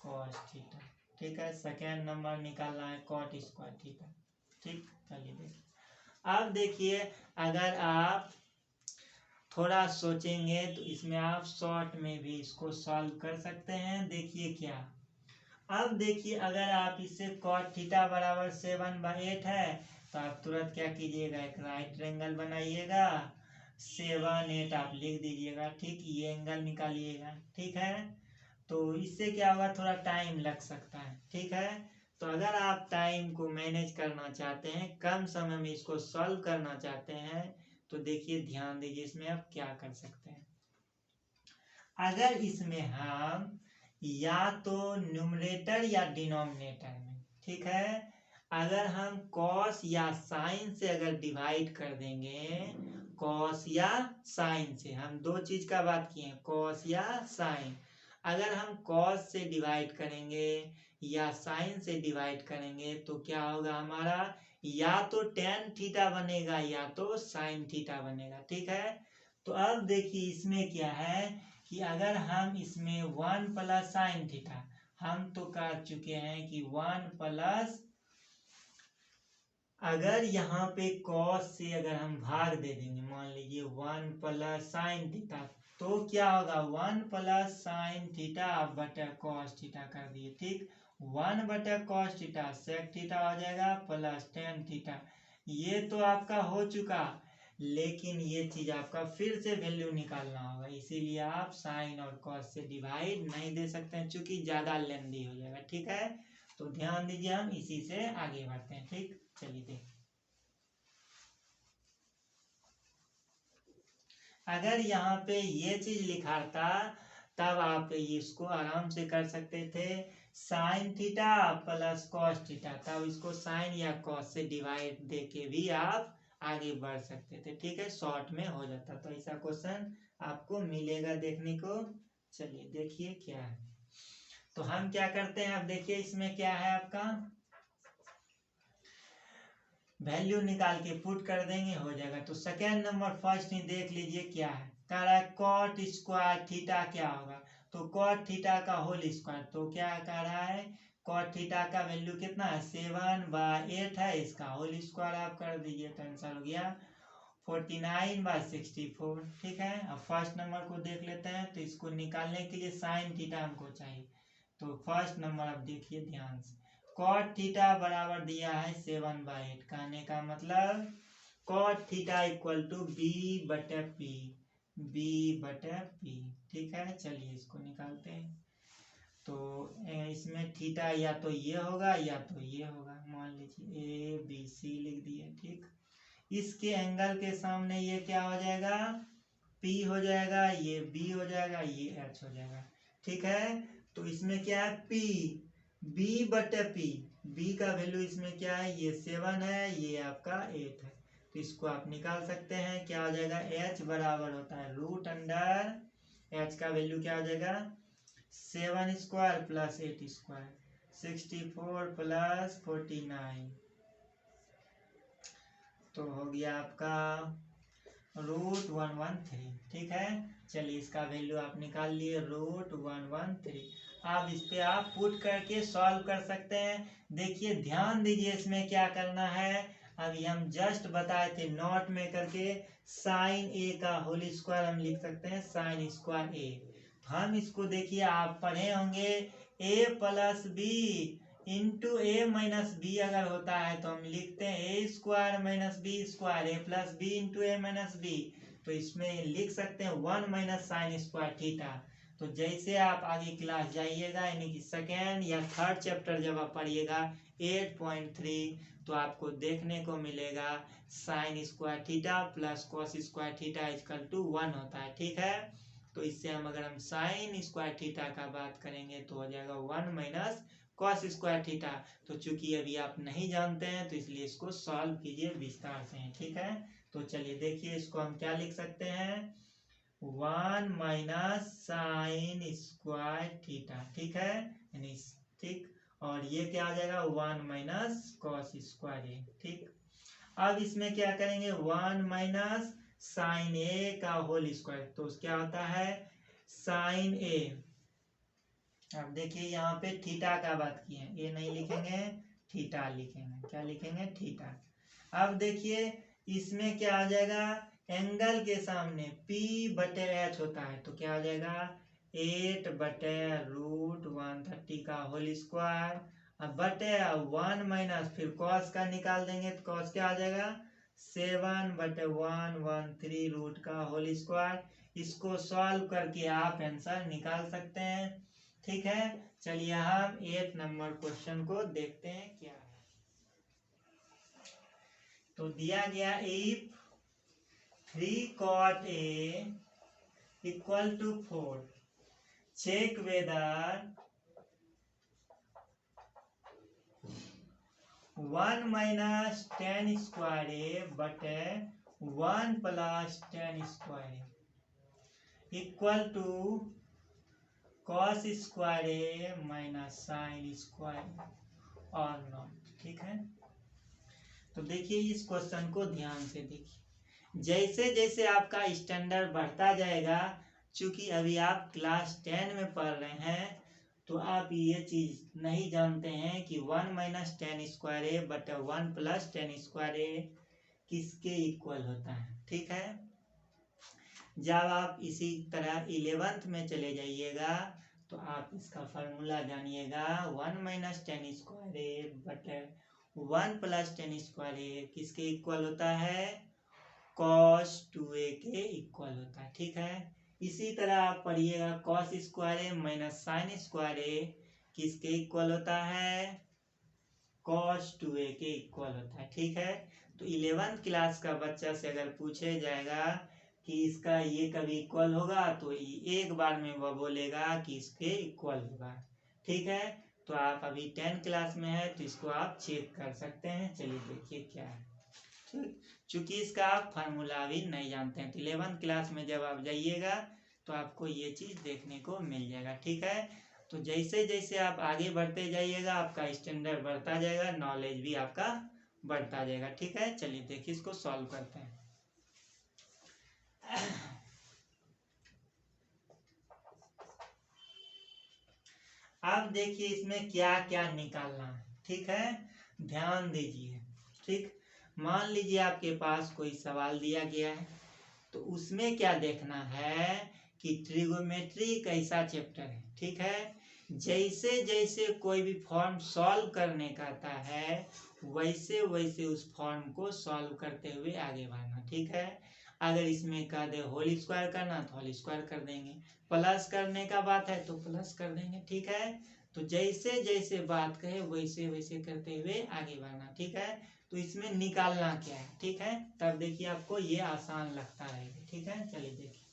cos theta. ठीक है, सेकेंड नंबर निकालना है कॉट स्क्वायर थीटा। ठीक, चलिए देखिए, अब देखिए अगर आप थोड़ा सोचेंगे तो इसमें आप शॉर्ट में भी इसको सॉल्व कर सकते हैं। देखिए क्या, अब देखिए अगर आप इससे cot थीटा बराबर 7/8 है तो आप तुरंत क्या कीजिएगा, एक राइट ट्रायंगल बनाइएगा, 7/8 आप लिख दीजिएगा। ठीक, ये एंगल निकालिएगा। ठीक है, तो इससे क्या होगा, थोड़ा टाइम लग सकता है। ठीक है, तो अगर आप टाइम को मैनेज करना चाहते हैं, कम समय में इसको सॉल्व करना चाहते हैं, तो देखिए ध्यान दीजिए इसमें आप क्या कर सकते हैं। अगर इसमें हम या तो न्यूमरेटर या डिनोमिनेटर में, ठीक है, अगर हम कॉस या साइन से अगर डिवाइड कर देंगे, कॉस या साइन से, हम दो चीज का बात किए हैं, कॉस या साइन, अगर हम कॉस से डिवाइड करेंगे या साइन से डिवाइड करेंगे तो क्या होगा हमारा, या तो टेन थीटा बनेगा या तो साइन थीटा बनेगा। ठीक है, तो अब देखिए इसमें क्या है कि अगर हम इसमें 1 प्लस साइन थीटा, हम तो कर चुके हैं कि 1 प्लस, अगर यहाँ पे कॉस से अगर हम भाग दे देंगे, मान लीजिए 1 प्लस साइन थीटा, तो क्या होगा 1 प्लस साइन थीटा बटा कॉस थीटा कर दिए। ठीक, 1 बटा कॉस थीटा सेक थीटा हो जाएगा प्लस टेन थीटा। ये तो आपका हो चुका, लेकिन ये चीज आपका फिर से वैल्यू निकालना होगा, इसीलिए आप साइन और कॉस से डिवाइड नहीं दे सकते हैं, चूंकि ज्यादा लेंदी हो जाएगा। ठीक है, तो ध्यान दीजिए, हम इसी से आगे बढ़ते हैं। ठीक, चलिए देखिए, अगर यहाँ पे ये चीज लिखा था तब आप इसको आराम से कर सकते थे, sine theta plus cos theta, तब इसको साइन या कॉस से डिवाइड दे के भी आप आगे बढ़ सकते थे। ठीक है, शॉर्ट में हो जाता, तो ऐसा क्वेश्चन आपको मिलेगा देखने को। चलिए देखिए क्या है, तो हम क्या करते हैं, अब देखिए इसमें क्या है, आपका वैल्यू निकाल के पुट कर देंगे, हो जाएगा। तो सेकेंड नंबर फर्स्ट ही देख लीजिए क्या है, कह रहा है कॉट स्क्वायर थीटा क्या होगा, तो कॉट थीटा का होल स्क्वायर, तो क्या कह रहा है, कॉट थीटा का वैल्यू कितना है 7/8 है, इसका होल स्क्वायर आप कर दीजिए तो आंसर हो गया 49/64। ठीक है, अब फर्स्ट नंबर को देख लेते हैं। तो इसको निकालने के लिए साइन थीटा हमको चाहिए। तो फर्स्ट नंबर अब देखिए ध्यान से, कॉट थीटा बराबर दिया है 7/8। कहने का मतलब cot theta equal to B/P, B/P। ठीक है, चलिए इसको निकालते हैं। तो इसमें थीटा या तो ये होगा या तो ये होगा। मान लीजिए ABC लिख दिए। ठीक, इसके एंगल के सामने ये क्या हो जाएगा, P हो जाएगा, ये B हो जाएगा, ये H हो जाएगा। ठीक है, तो इसमें क्या है P, B/P। B का वैल्यू इसमें क्या है, ये 7 है, ये आपका 8 है। तो इसको आप निकाल सकते हैं। क्या हो जाएगा, H बराबर होता है रूट अंडर, H का वैल्यू क्या हो जाएगा 7² प्लस 8², 64 प्लस 49। तो हो गया आपका √113। ठीक है, चलिए इसका वैल्यू आप निकाल लिए √113। अब इस पे आप पुट करके सॉल्व कर सकते हैं। देखिए ध्यान दीजिए इसमें क्या करना है। अभी हम जस्ट बताए थे नोट में करके, साइन ए का होल स्क्वायर हम लिख सकते हैं साइन स्क्वायर ए। हम इसको देखिए आप पढ़े होंगे a plus B into A minus B अगर होता है तो हम लिखते हैं A² minus B², A plus B into A minus B. तो इसमें लिख सकते हैं 1 माइनस साइन स्क्वायर थीटा। तो जैसे आप आगे क्लास जाइएगा, यानी कि सेकेंड या थर्ड चैप्टर जब आप पढ़िएगा 8.3, तो आपको देखने को मिलेगा sine square theta plus cos square theta equal to 1 होता है। ठीक है, तो इससे अगर हम साइन स्क्वायर थीटा का बात करेंगे तो हो जाएगा 1 माइनस कॉस स्क्वायर थीटा। तो चूंकि अभी आप नहीं जानते हैं तो इसलिए इसको सॉल्व कीजिए विस्तार से। ठीक है, तो चलिए देखिए इसको हम क्या लिख सकते हैं, 1 माइनस साइन स्क्वायर थीटा। ठीक है, यानी ठीक, और ये क्या आ जाएगा 1 माइनस कॉस स्क्वायर। ठीक, अब इसमें क्या करेंगे 1 माइनस साइन ए का होल स्क्वायर। तो क्या होता है साइन ए। अब देखिए यहाँ पे थीटा का बात की है, ये नहीं लिखेंगे, थीटा लिखेंगे। क्या लिखेंगे, थीटा। अब देखिए इसमें क्या आ जाएगा, एंगल के सामने P/H होता है। तो क्या आ जाएगा 8/√130 का होल स्क्वायर। अब बटे 1 माइनस फिर कॉस का निकाल देंगे तो कॉस क्या आ जाएगा 7/113 रूट का होल स्क्वायर। इसको सॉल्व करके आप आंसर निकाल सकते हैं। ठीक है, चलिए हम 8 नंबर क्वेश्चन को देखते हैं क्या है। तो दिया गया if 3 cot A equal to 4, check whether 1 minus tan square A बटे 1 plus tan square A equal to cos square A minus sine square और नॉट। ठीक है, तो देखिए इस क्वेश्चन को ध्यान से देखिए। जैसे जैसे आपका स्टैंडर्ड बढ़ता जाएगा, चूंकि अभी आप क्लास 10 में पढ़ रहे हैं, तो आप ये चीज नहीं जानते हैं कि 1 माइनस tan स्क्वायर ए बटे 1 प्लस tan स्क्वायर ए किसके इक्वल होता है। ठीक है, जब आप इसी तरह 11th में चले जाइएगा तो आप इसका फॉर्मूला जानिएगा 1 माइनस tan स्क्वायर ए बटे 1 प्लस tan स्क्वायर ए किसके इक्वल होता है, cos 2a के इक्वल होता है। ठीक है, इसी तरह आप पढ़िएगा cos square A minus sine square ए किसके इक्वल होता है, cos 2a के इक्वल होता है। ठीक है, तो 11th क्लास का बच्चा से अगर पूछे जाएगा कि इसका ये कभी इक्वल होगा तो एक बार में वह बोलेगा कि इसके इक्वल होगा। ठीक है, तो आप अभी 10 क्लास में है तो इसको आप चेक कर सकते हैं। चलिए देखिए क्या है। ठीक, चूंकि इसका आप फार्मूला भी नहीं जानते हैं तो 11th क्लास में जब आप जाइएगा तो आपको ये चीज देखने को मिल जाएगा। ठीक है, तो जैसे जैसे आप आगे बढ़ते जाइएगा आपका स्टैंडर्ड बढ़ता जाएगा, नॉलेज भी आपका बढ़ता जाएगा। ठीक है, चलिए देखिए इसको सॉल्व करते हैं। अब देखिए इसमें क्या क्या निकालना है। ठीक है, ध्यान दीजिए। ठीक, मान लीजिए आपके पास कोई सवाल दिया गया है, तो उसमें क्या देखना है कि ट्रिगोमेट्री कैसा चैप्टर है, ठीक है। जैसे जैसे कोई भी फॉर्म सॉल्व करने का आता है, वैसे वैसे उस फॉर्म को सॉल्व करते हुए आगे बढ़ना, ठीक है। अगर इसमें कह दे होल स्क्वायर करना तो होल स्क्वायर कर देंगे, प्लस करने का बात है तो प्लस कर देंगे, ठीक है। तो जैसे जैसे बात कहे वैसे वैसे करते हुए आगे बढ़ना, ठीक है। तो इसमें निकालना क्या है, ठीक है, तब देखिए आपको ये आसान लगता है, ठीक है। चलिए देखिए,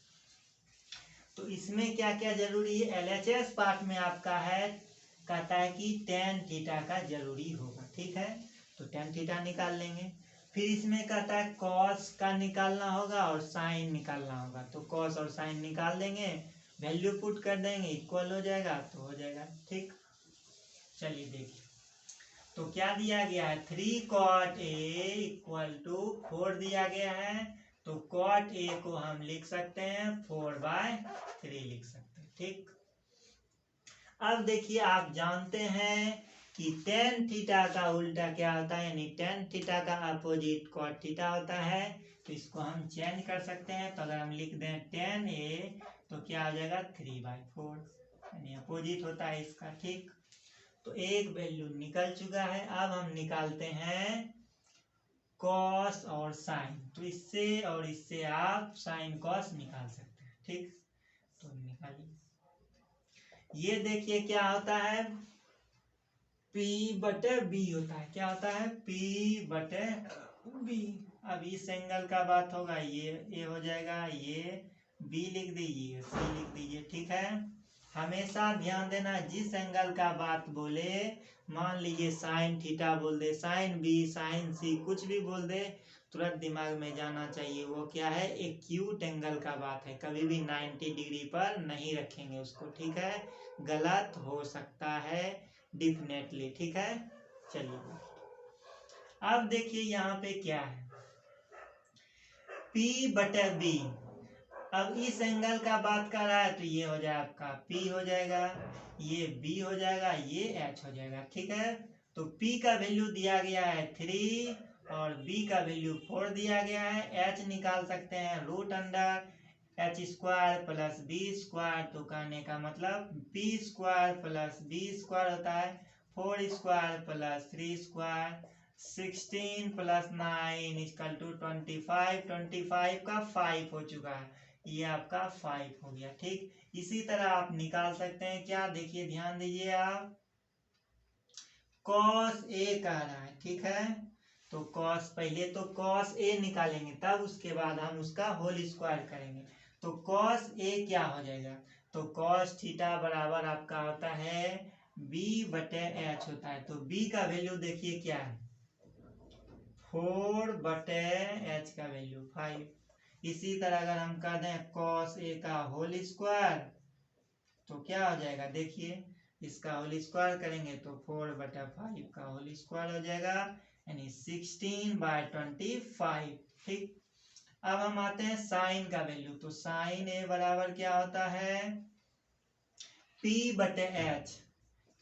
तो इसमें क्या क्या जरूरी है। एलएचएस पार्ट में आपका है, कहता है कि tan थीटा का जरूरी होगा, ठीक है। तो tan थीटा निकाल लेंगे। फिर इसमें कहता है cos का निकालना होगा और sin निकालना होगा, तो cos और sin निकाल देंगे, वैल्यू पुट कर देंगे, इक्वल हो जाएगा तो हो जाएगा, ठीक। चलिए देखिए, तो क्या दिया गया है, 3 cot a इक्वल टू 4 दिया गया है। तो cot a को हम लिख सकते हैं 4/3 लिख सकते हैं, ठीक। अब देखिए, आप जानते हैं कि tan थीटा का उल्टा क्या होता है, यानी tan थीटा का अपोजिट cot थीटा होता है। तो इसको हम चेंज कर सकते हैं। तो अगर हम लिख दें tan a तो क्या हो जाएगा 3/4, यानी अपोजिट होता है इसका, ठीक। तो एक वैल्यू निकल चुका है। अब हम निकालते हैं कॉस और साइन। तो इससे और इससे आप साइन कॉस निकाल सकते हैं, ठीक। तो निकालिए, ये देखिए क्या होता है, P बटे B होता है। क्या होता है, P बटे B। अब इस एंगल का बात होगा, ये A हो जाएगा, ये B लिख दीजिए, C लिख दीजिए, ठीक है। हमेशा ध्यान देना, जिस एंगल का बात बोले, मान लीजिए साइन थीटा बोल दे, साइन बी, साइन सी, कुछ भी बोल दे, तुरंत दिमाग में जाना चाहिए वो क्या है, एक्यूट एंगल का बात है। कभी भी 90 डिग्री पर नहीं रखेंगे उसको, ठीक है, गलत हो सकता है डेफिनेटली, ठीक है। चलिए, अब देखिए यहाँ पे क्या है, P बटे B। अब इस एंगल का बात कर रहा है, तो ये हो जाएगा आपका P हो जाएगा, ये B हो जाएगा, ये H हो जाएगा, ठीक है। तो P का वैल्यू दिया गया है 3 और B का वैल्यू 4 दिया गया है। H निकाल सकते हैं root under h² plus b square. तो कहने का मतलब p² प्लस b स्क्वायर होता है 4² प्लस 3² 16 प्लस 9 इक्वल टू 25। 25 का 5 हो चुका है, ये आपका 5 हो गया, ठीक। इसी तरह आप निकाल सकते हैं, क्या, देखिए ध्यान दीजिए आप, cos a कह रहा है, ठीक है। तो cos, पहले तो cos a निकालेंगे, तब उसके बाद हम उसका होल स्क्वायर करेंगे। तो cos a क्या हो जाएगा, तो cos थीटा बराबर आपका होता है b बटे h होता है। तो b का वैल्यू देखिए क्या है, 4 बटे h का वैल्यू 5। इसी तरह अगर हम कह दें cos a का होल स्क्वायर, तो क्या हो जाएगा, देखिए इसका होल स्क्वायर करेंगे तो 4/5 का होल स्क्वायर हो जाएगा, यानी 16/25, ठीक। अब हम आते हैं साइन का वैल्यू। तो साइन ए बराबर क्या होता है, P बटे H।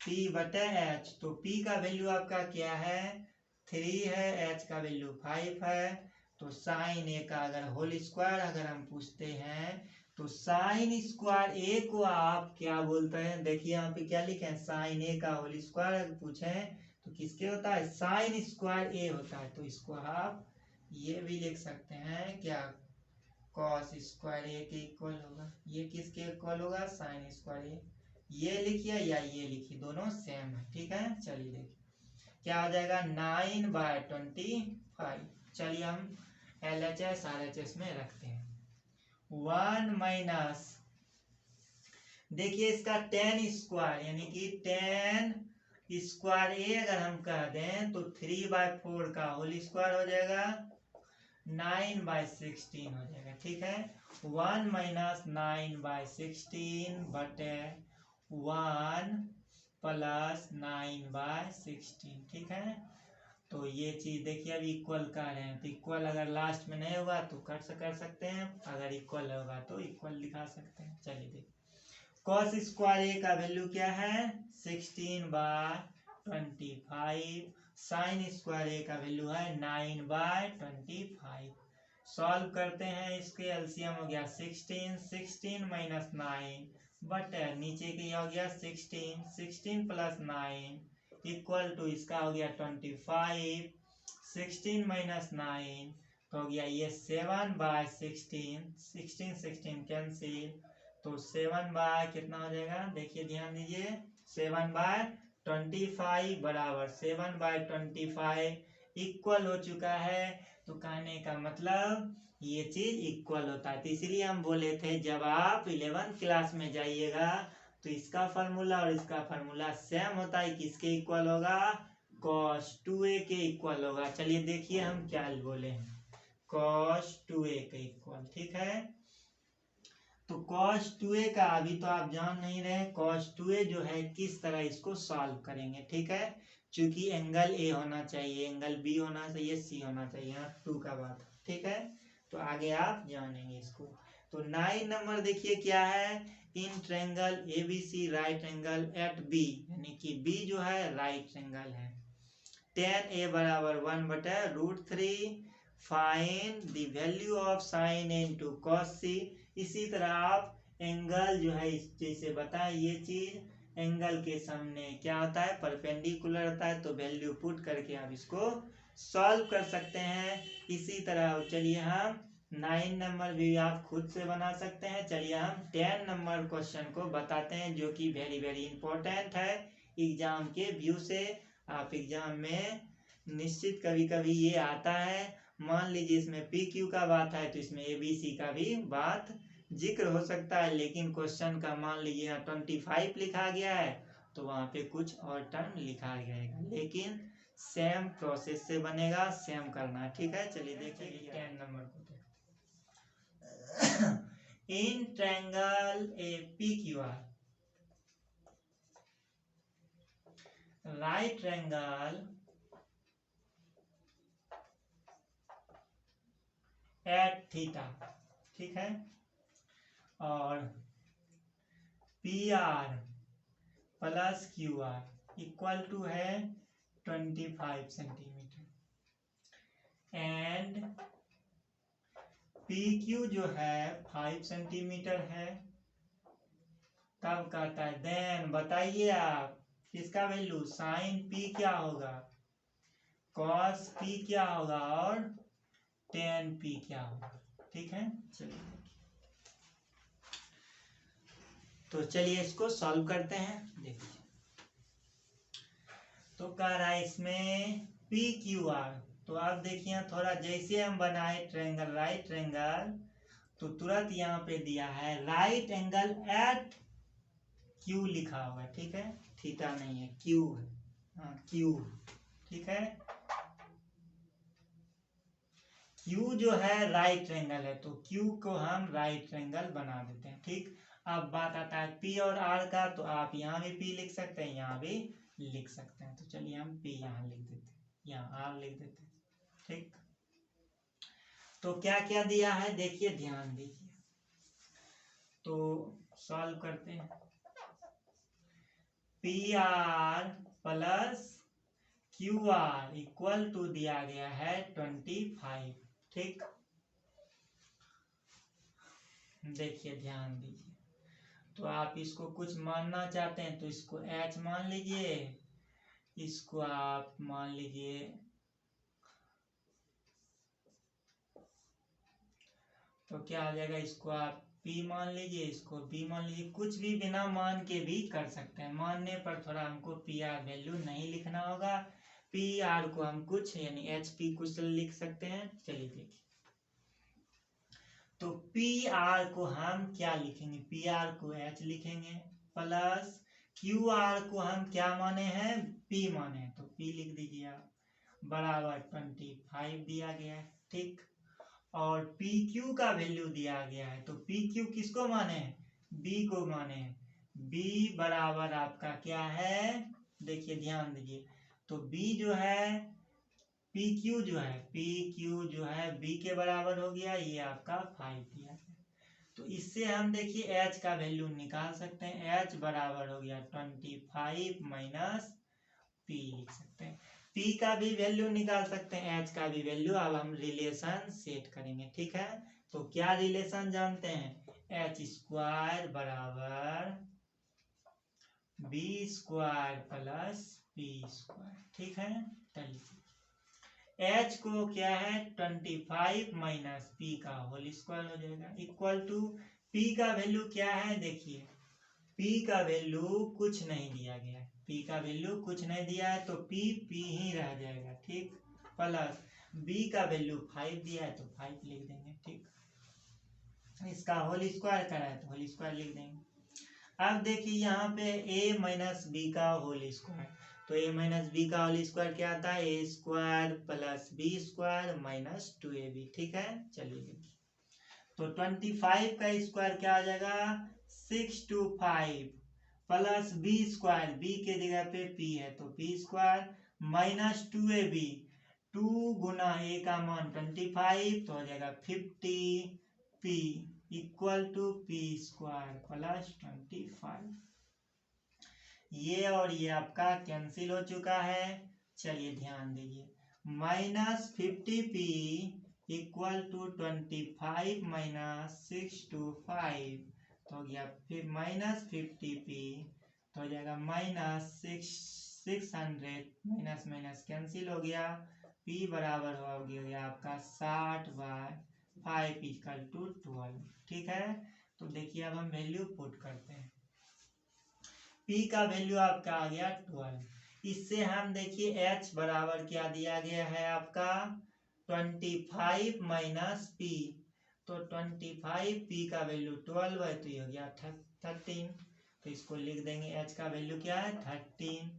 P बटे H, तो P का वैल्यू आपका क्या है, 3 है, H का वैल्यू 5 है। तो साइन ए का अगर होल स्क्वायर अगर हम पूछते हैं, तो साइन स्क्वायर ए को आप क्या बोलते हैं, देखिए यहाँ पे क्या लिखे हैं, साइन ए का होल स्क्वायर अगर पूछे तो किसके होता है, साइन स्क्वायर ए होता है। तो इसको आप ये भी लिख सकते हैं क्या, कॉस स्क्वायर ए के इक्वल होगा। ये किसके इक्वल होगा, साइन स्क्वायर ए। ये लिखिए या ये लिखिए, दोनों सेम है, ठीक है। चलिए देखिए क्या हो जाएगा, 9/25। चलिए हम LHS RHS में रखते हैं। 1 माइनस, देखिए इसका tan स्क्वायर, यानी कि tan स्क्वायर ए अगर हम कह दें तो 3/4 का होल स्क्वायर हो जाएगा, 9/16 हो जाएगा, ठीक है। 1 माइनस 9/16 बटे 1 प्लस 9/16, ठीक है। तो ये चीज देखिए, अब इक्वल कर रहे हैं, तो इक्वल अगर लास्ट में नहीं होगा तो कर सकते हैं, अगर इक्वल होगा तो इक्वल दिखा सकते हैं। चलिए देखिए, cos स्क्वायर ए का वैल्यू क्या है, 16/4, 25, साइन स्क्वायर ए का वैल्यू है 9/25। सॉल्व करते हैं, इसके एलसीएम हो गया 16, 16 माइनस 9 बट नीचे के हो गया 16, 16 प्लस 9 इक्वल टू इसका हो गया 25, 16 माइनस 9 तो हो गया ये 7/16, 16 16 कैंसिल, तो 7 कितना हो जाएगा, देखिए ध्यान दीजिए, 7/25 बराबर 7/25 इक्वल हो चुका है। तो कहने का मतलब ये चीज इक्वल होता है, तो इसलिए हम बोले थे जब आप 11th क्लास में जाइएगा तो इसका फार्मूला और इसका फार्मूला सेम होता है, किसके इक्वल होगा, cos 2a के इक्वल होगा। चलिए देखिए हम क्या बोले हैं, cos 2a के इक्वल, ठीक है। तो cos 2a का अभी तो आप जान नहीं रहे, cos 2a जो है किस तरह इसको सॉल्व करेंगे, ठीक है। चूंकि एंगल ए होना चाहिए, एंगल बी होना चाहिए, सी होना चाहिए, यहाँ 2 का बात, ठीक है। तो आगे आप जानेंगे इसको। तो 9 नंबर देखिए क्या है, in triangle ABC right angle at B, यानी कि बी जो है राइट एंगल है, tan A बराबर 1/√3, find the value of sin A into cos C। इसी तरह आप एंगल जो है जैसे बताएं, ये चीज एंगल के सामने क्या होता है, परपेंडिकुलर होता है, तो वैल्यू पुट करके आप इसको सॉल्व कर सकते हैं। इसी तरह चलिए हम 9 नंबर भी आप खुद से बना सकते हैं। चलिए हम 10 नंबर क्वेश्चन को बताते हैं, जो कि वेरी वेरी इंपॉर्टेंट है एग्जाम के व्यू से। आप एग्जाम में निश्चित कभी कभी ये आता है, मान लीजिए इसमें पी क्यू का बात है तो इसमें ABC का भी बात जिक्र हो सकता है, लेकिन क्वेश्चन का मान लीजिए यहाँ 25 लिखा गया है तो वहां पे कुछ और टर्म लिखा जाएगा, लेकिन सेम प्रोसेस से बनेगा, सेम करना है, ठीक है। चलिए देखिए 10 नंबर को in triangle APQR right triangle at theta, ठीक है, और PR plus QR equal to है 25 सेंटीमीटर, एंड PQ जो है 5 सेंटीमीटर है। तब कहता है देन बताइए आप किसका वैल्यू, साइन P क्या होगा, cos P क्या होगा, और tan P क्या होगा, ठीक है। चलिए तो चलिए इसको सॉल्व करते हैं, देखिए। तो कह रहा है इसमें PQR, तो आप देखिए थोड़ा जैसे हम बनाए ट्रायंगल राइट ट्रायंगल, तो तुरंत यहाँ पे दिया है राइट एंगल एट Q लिखा होगा, ठीक है, थीटा नहीं है, Q है, हाँ Q, ठीक है। Q जो है राइट ट्रायंगल है, तो Q को हम राइट ट्रायंगल बना देते हैं, ठीक। अब बात आता है P और R का, तो आप यहाँ भी P लिख सकते हैं, यहाँ भी लिख सकते हैं। तो चलिए हम P यहाँ लिख देते हैं, यहाँ R लिख देते हैं, ठीक। तो क्या क्या दिया है देखिए, ध्यान दीजिए, तो सॉल्व करते हैं। PR plus QR equal to दिया गया है 25, ठीक। देखिए ध्यान दीजिए, तो आप इसको कुछ मानना चाहते हैं तो इसको H मान लीजिए, इसको आप मान लीजिए, तो क्या आ जाएगा, इसको आप P मान लीजिए, इसको B मान लीजिए, कुछ भी बिना मान के भी कर सकते हैं। मानने पर थोड़ा हमको PR वैल्यू नहीं लिखना होगा, PR को हम कुछ यानी HP कुछ लिख सकते हैं। चलिए देखिए, तो PR को हम क्या लिखेंगे, PR को H लिखेंगे, प्लस QR को हम क्या माने हैं, P माने हैं, तो P लिख दीजिए आप, बराबर 25 दिया गया है, ठीक। और PQ का वैल्यू दिया गया है, तो PQ किसको माने हैं, B को माने हैं, B बराबर आपका क्या है, देखिए ध्यान दीजिए, तो B जो है PQ जो है B के बराबर हो गया, ये आपका 5 दिया गया। तो इससे हम देखिए H का वैल्यू निकाल सकते हैं, H बराबर हो गया 25 माइनस पी लिख सकते हैं। पी का भी वैल्यू निकाल सकते हैं, एच का भी वैल्यू। अब हम रिलेशन सेट करेंगे, ठीक है। तो क्या रिलेशन जानते हैं, एच स्क्वायर बराबर B square plus P square, ठीक है। चलिए एच को क्या है 25 माइनस पी का होल स्क्वायर हो जाएगा, इक्वल टू पी का वैल्यू क्या है, देखिए पी का वैल्यू कुछ नहीं दिया गया है, पी का वैल्यू कुछ नहीं दिया है तो पी पी ही रह जाएगा, ठीक। प्लस बी का वैल्यू 5 दिया है तो 5 लिख देंगे, ठीक। इसका होल स्क्वायर करा है तो होल स्क्वायर लिख देंगे। अब देखिए यहाँ पे a माइनस बी का होल स्क्वायर, तो a माइनस बी का होल स्क्वायर क्या आता है, a square plus B square minus 2ab, ठीक है। चलिए देखिए तो 25 का स्क्वायर क्या आ जाएगा 625 प्लस बी स्क्वायर, बी के जगह पे p है तो p स्क्वायर माइनस 2ab, 2 गुना a का मान 25 तो हो जाएगा 50p equal to P square plus 25। ये और ये आपका कैंसिल हो चुका है। चलिए ध्यान दीजिए, minus 50p equal to 25 minus 625 तो हो गया, फिर माइनस 50p तो हो जाएगा माइनस 600, माइनस माइनस कैंसिल हो गया, p बराबर हो गया आपका 60/5 इक्वल टू 12, ठीक है। तो देखिए अब हम वैल्यू पुट करते हैं, p का वैल्यू आपका आ गया 12। इससे हम देखिए h बराबर क्या दिया गया है आपका 25 माइनस p, तो 25p का वैल्यू 12 है तो ये हो गया 13, तो इसको लिख देंगे, h का वैल्यू क्या है 13,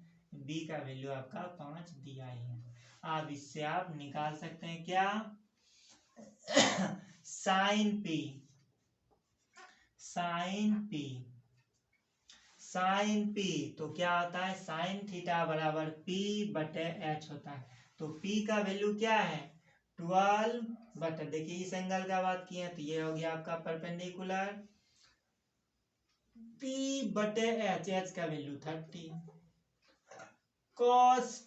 b का वैल्यू आपका 5 दिया ही है। अब इससे आप निकाल सकते हैं क्या साइन p, साइन p तो क्या होता है साइन थीटा बराबर p बटे h होता है, तो p का वैल्यू क्या है 12 बटे, देखिए इस एंगल का बात किए तो ये हो गया आपका परपेंडिकुलर, p बटे h का वैल्यू 30, cos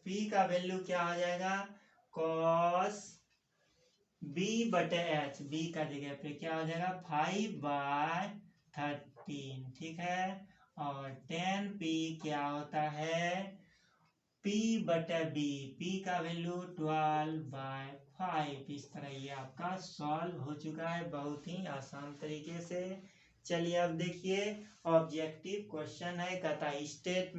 p का वैल्यू क्या हो जाएगा cos b बटे h, b का जगह पे क्या हो जाएगा 5/13, ठीक है। और tan p क्या होता है p बटे b, p का वैल्यू 12/5। इस तरह ये आपका सॉल्व हो चुका है बहुत ही आसान तरीके से। चलिए अब देखिए ऑब्जेक्टिव क्वेश्चन है, कहता है स्टेट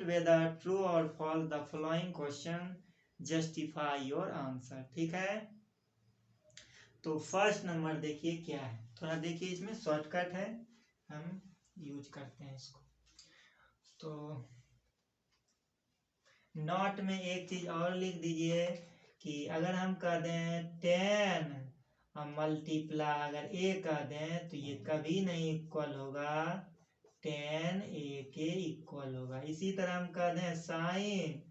वेदर ट्रू और false the following question, justify your answer, ठीक है। तो फर्स्ट नंबर देखिए क्या है, थोड़ा देखिए इसमें शॉर्टकट है, हम यूज करते हैं इसको। तो नोट में एक चीज और लिख दीजिए कि अगर हम कह दें 10 मल्टीप्लाई अगर a कह दें तो ये कभी नहीं इक्वल होगा 10a के इक्वल होगा। इसी तरह हम कह दें साइन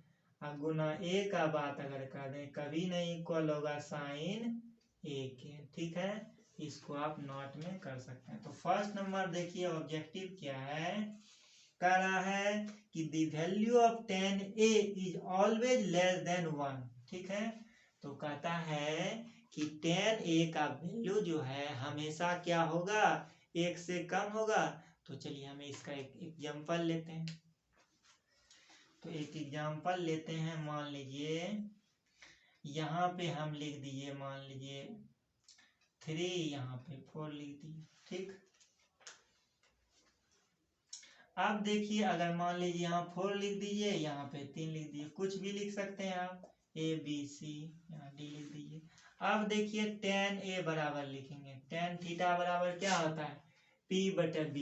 गुना a का बात अगर कर दें कभी नहीं इक्वल होगा साइन a के, ठीक है। इसको आप नोट में कर सकते हैं। तो फर्स्ट नंबर देखिए ऑब्जेक्टिव क्या है, कह रहा है कि the value of 10a is always less than 1, ठीक है। तो कहता है कि 10a का वैल्यू जो है हमेशा क्या होगा 1 से कम होगा। तो चलिए हमें इसका एक एग्जांपल लेते हैं। तो एक एग्जांपल लेते हैं, मान लीजिए यहाँ पे हम लिख दिए, मान लीजिए 3, यहाँ पे 4 लिख दिए, ठीक। अब देखिए अगर मान लीजिए यहाँ 4 लिख दीजिए, यहाँ पे 3 लिख दीजिए, कुछ भी लिख सकते हैं आप, a b c, यहाँ d लिख दीजिए। अब देखिए tan a बराबर लिखेंगे, tan थीटा बराबर क्या होता है p बटे b,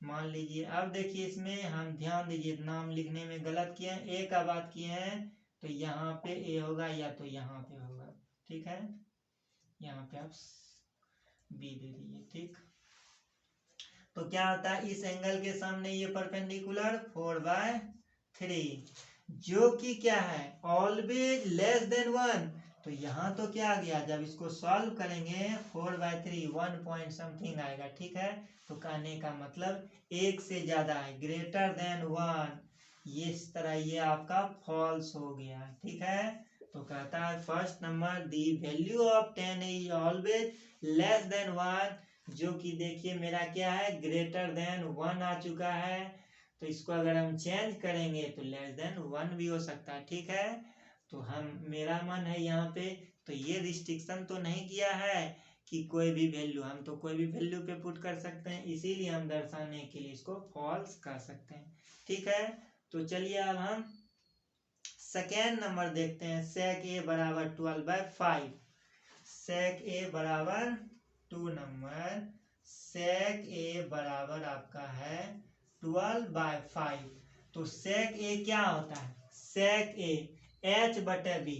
मान लीजिए। अब देखिए इसमें हम ध्यान दीजिए नाम लिखने में गलत किए हैं, a का बात किए हैं तो यहाँ पे a होगा या तो यहाँ पे होगा, ठीक है। यहाँ पे आप b दे दीजिए, ठीक। तो क्या होता है इस एंगल के सामने ये परपेंडिकुलर 4/3 जो कि क्या है ऑलवेज लेस देन 1, तो यहाँ तो क्या आ गया, जब इसको सॉल्व करेंगे 4/3 1 पॉइंट समथिंग आएगा, ठीक है। तो कहने का मतलब एक से ज्यादा है, ग्रेटर देन 1, ये इस तरह ये आपका फॉल्स हो गया, ठीक है। तो कहता है first number the value of 10 is always less than 1, जो कि देखिए मेरा क्या है, ग्रेटर देन 1 आ चुका है। तो इसको अगर हम चेंज करेंगे तो लेस देन 1 भी हो सकता है, ठीक है। तो मेरा मन है यहाँ पे, तो ये रिस्ट्रिक्शन तो नहीं किया है कि कोई भी वैल्यू, हम तो कोई भी वैल्यू पे पुट कर सकते हैं, इसीलिए हम दर्शाने के लिए इसको फॉल्स कर सकते हैं, ठीक है। तो चलिए अब हम सेकेंड नंबर देखते हैं। sec a बराबर 12/5, sec a बराबर 2 नंबर, sec a बराबर आपका है 12/5। तो sec a क्या होता है, sec a h/b,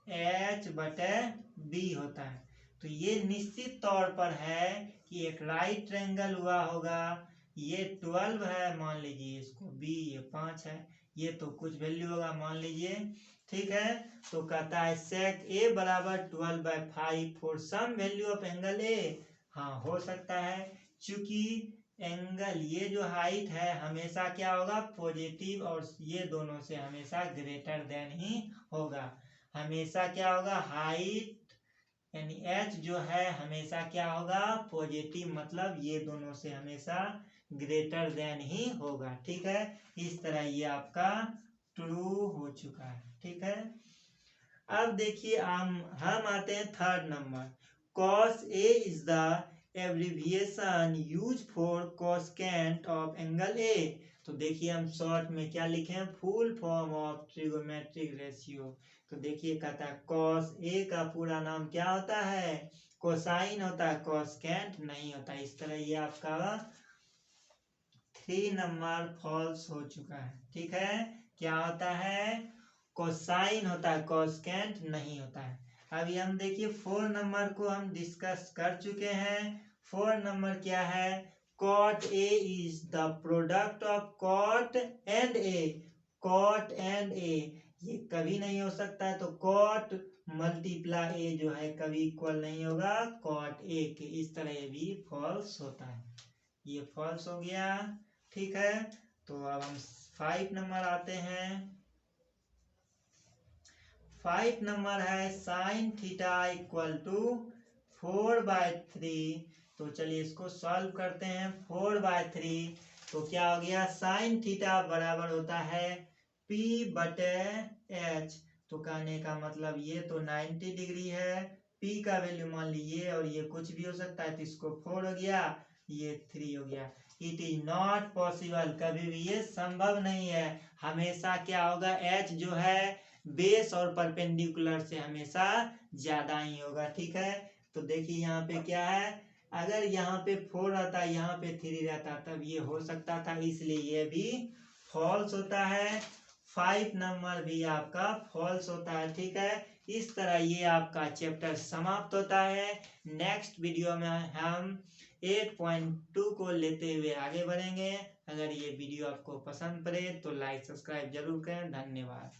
h/b होता है। तो ये निश्चित तौर पर है कि एक राइट ट्रायंगल हुआ होगा, ये 12 है मान लीजिए, इसको b ये 5 है, ये तो कुछ वैल्यू होगा मान लीजिए, ठीक है। तो कहता है sec a बराबर 12/5 for some value of angle a, हाँ हो सकता है, चूंकि एंगल ये जो हाइट है हमेशा क्या होगा, पॉजिटिव, और ये दोनों से हमेशा ग्रेटर देन ही होगा, हमेशा क्या होगा, हाइट यानी h जो है हमेशा क्या होगा, पॉजिटिव, मतलब ये दोनों से हमेशा ग्रेटर देन ही होगा, ठीक है। इस तरह ये आपका ट्रू हो चुका है, ठीक है। अब देखिए हम आते हैं third number. cos a is the abbreviation use for cosecant of angle a। तो देखिए हम शॉर्ट में क्या लिखे हैं, full form of trigonometric ratio. तो देखिए कहता है cos a का पूरा नाम क्या होता है, कोसाइन होता है, कोसेकेंट नहीं होता। इस तरह ये आपका 3 नंबर फॉल्स हो चुका है, ठीक है। क्या होता है, कोसाइन होता है, कोसेकेंट नहीं होता है। अभी हम देखिए 4 नंबर को हम डिस्कस कर चुके हैं। 4 नंबर क्या है, cot a is the product of cot and a, cot and a ये कभी नहीं हो सकता है, तो cot मल्टीप्लाई a जो है कभी इक्वल नहीं होगा cot a के, इस तरह ये भी फॉल्स होता है, ये फॉल्स हो गया, ठीक है। तो अब हम 5 नंबर आते हैं। 5 नंबर है साइन थीटा इक्वल टू 4/3। तो चलिए इसको सॉल्व करते हैं। 4/3 तो क्या हो गया, साइन थीटा बराबर होता है p/h। तो कहने का मतलब ये तो 90 डिग्री है, p का वैल्यू मान लीजिए, और ये कुछ भी हो सकता है, तो इसको 4 हो गया, ये 3 हो गया। इट इज नॉट पॉसिबल, कभी भी ये संभव नहीं है, हमेशा क्या होगा, h जो है बेस और परपेंडिकुलर से हमेशा ज्यादा ही होगा, ठीक है। तो देखिए यहाँ पे क्या है, अगर यहाँ पे 4 रहता, यहाँ पे 3 रहता, तब ये हो सकता था, इसलिए ये भी फॉल्स होता है। 5 नंबर भी आपका फॉल्स होता है, ठीक है। इस तरह ये आपका चैप्टर समाप्त होता है। नेक्स्ट वीडियो में हम 8.2 को लेते हुए आगे बढ़ेंगे। अगर ये वीडियो आपको पसंद पड़े तो लाइक सब्सक्राइब जरूर करें। धन्यवाद।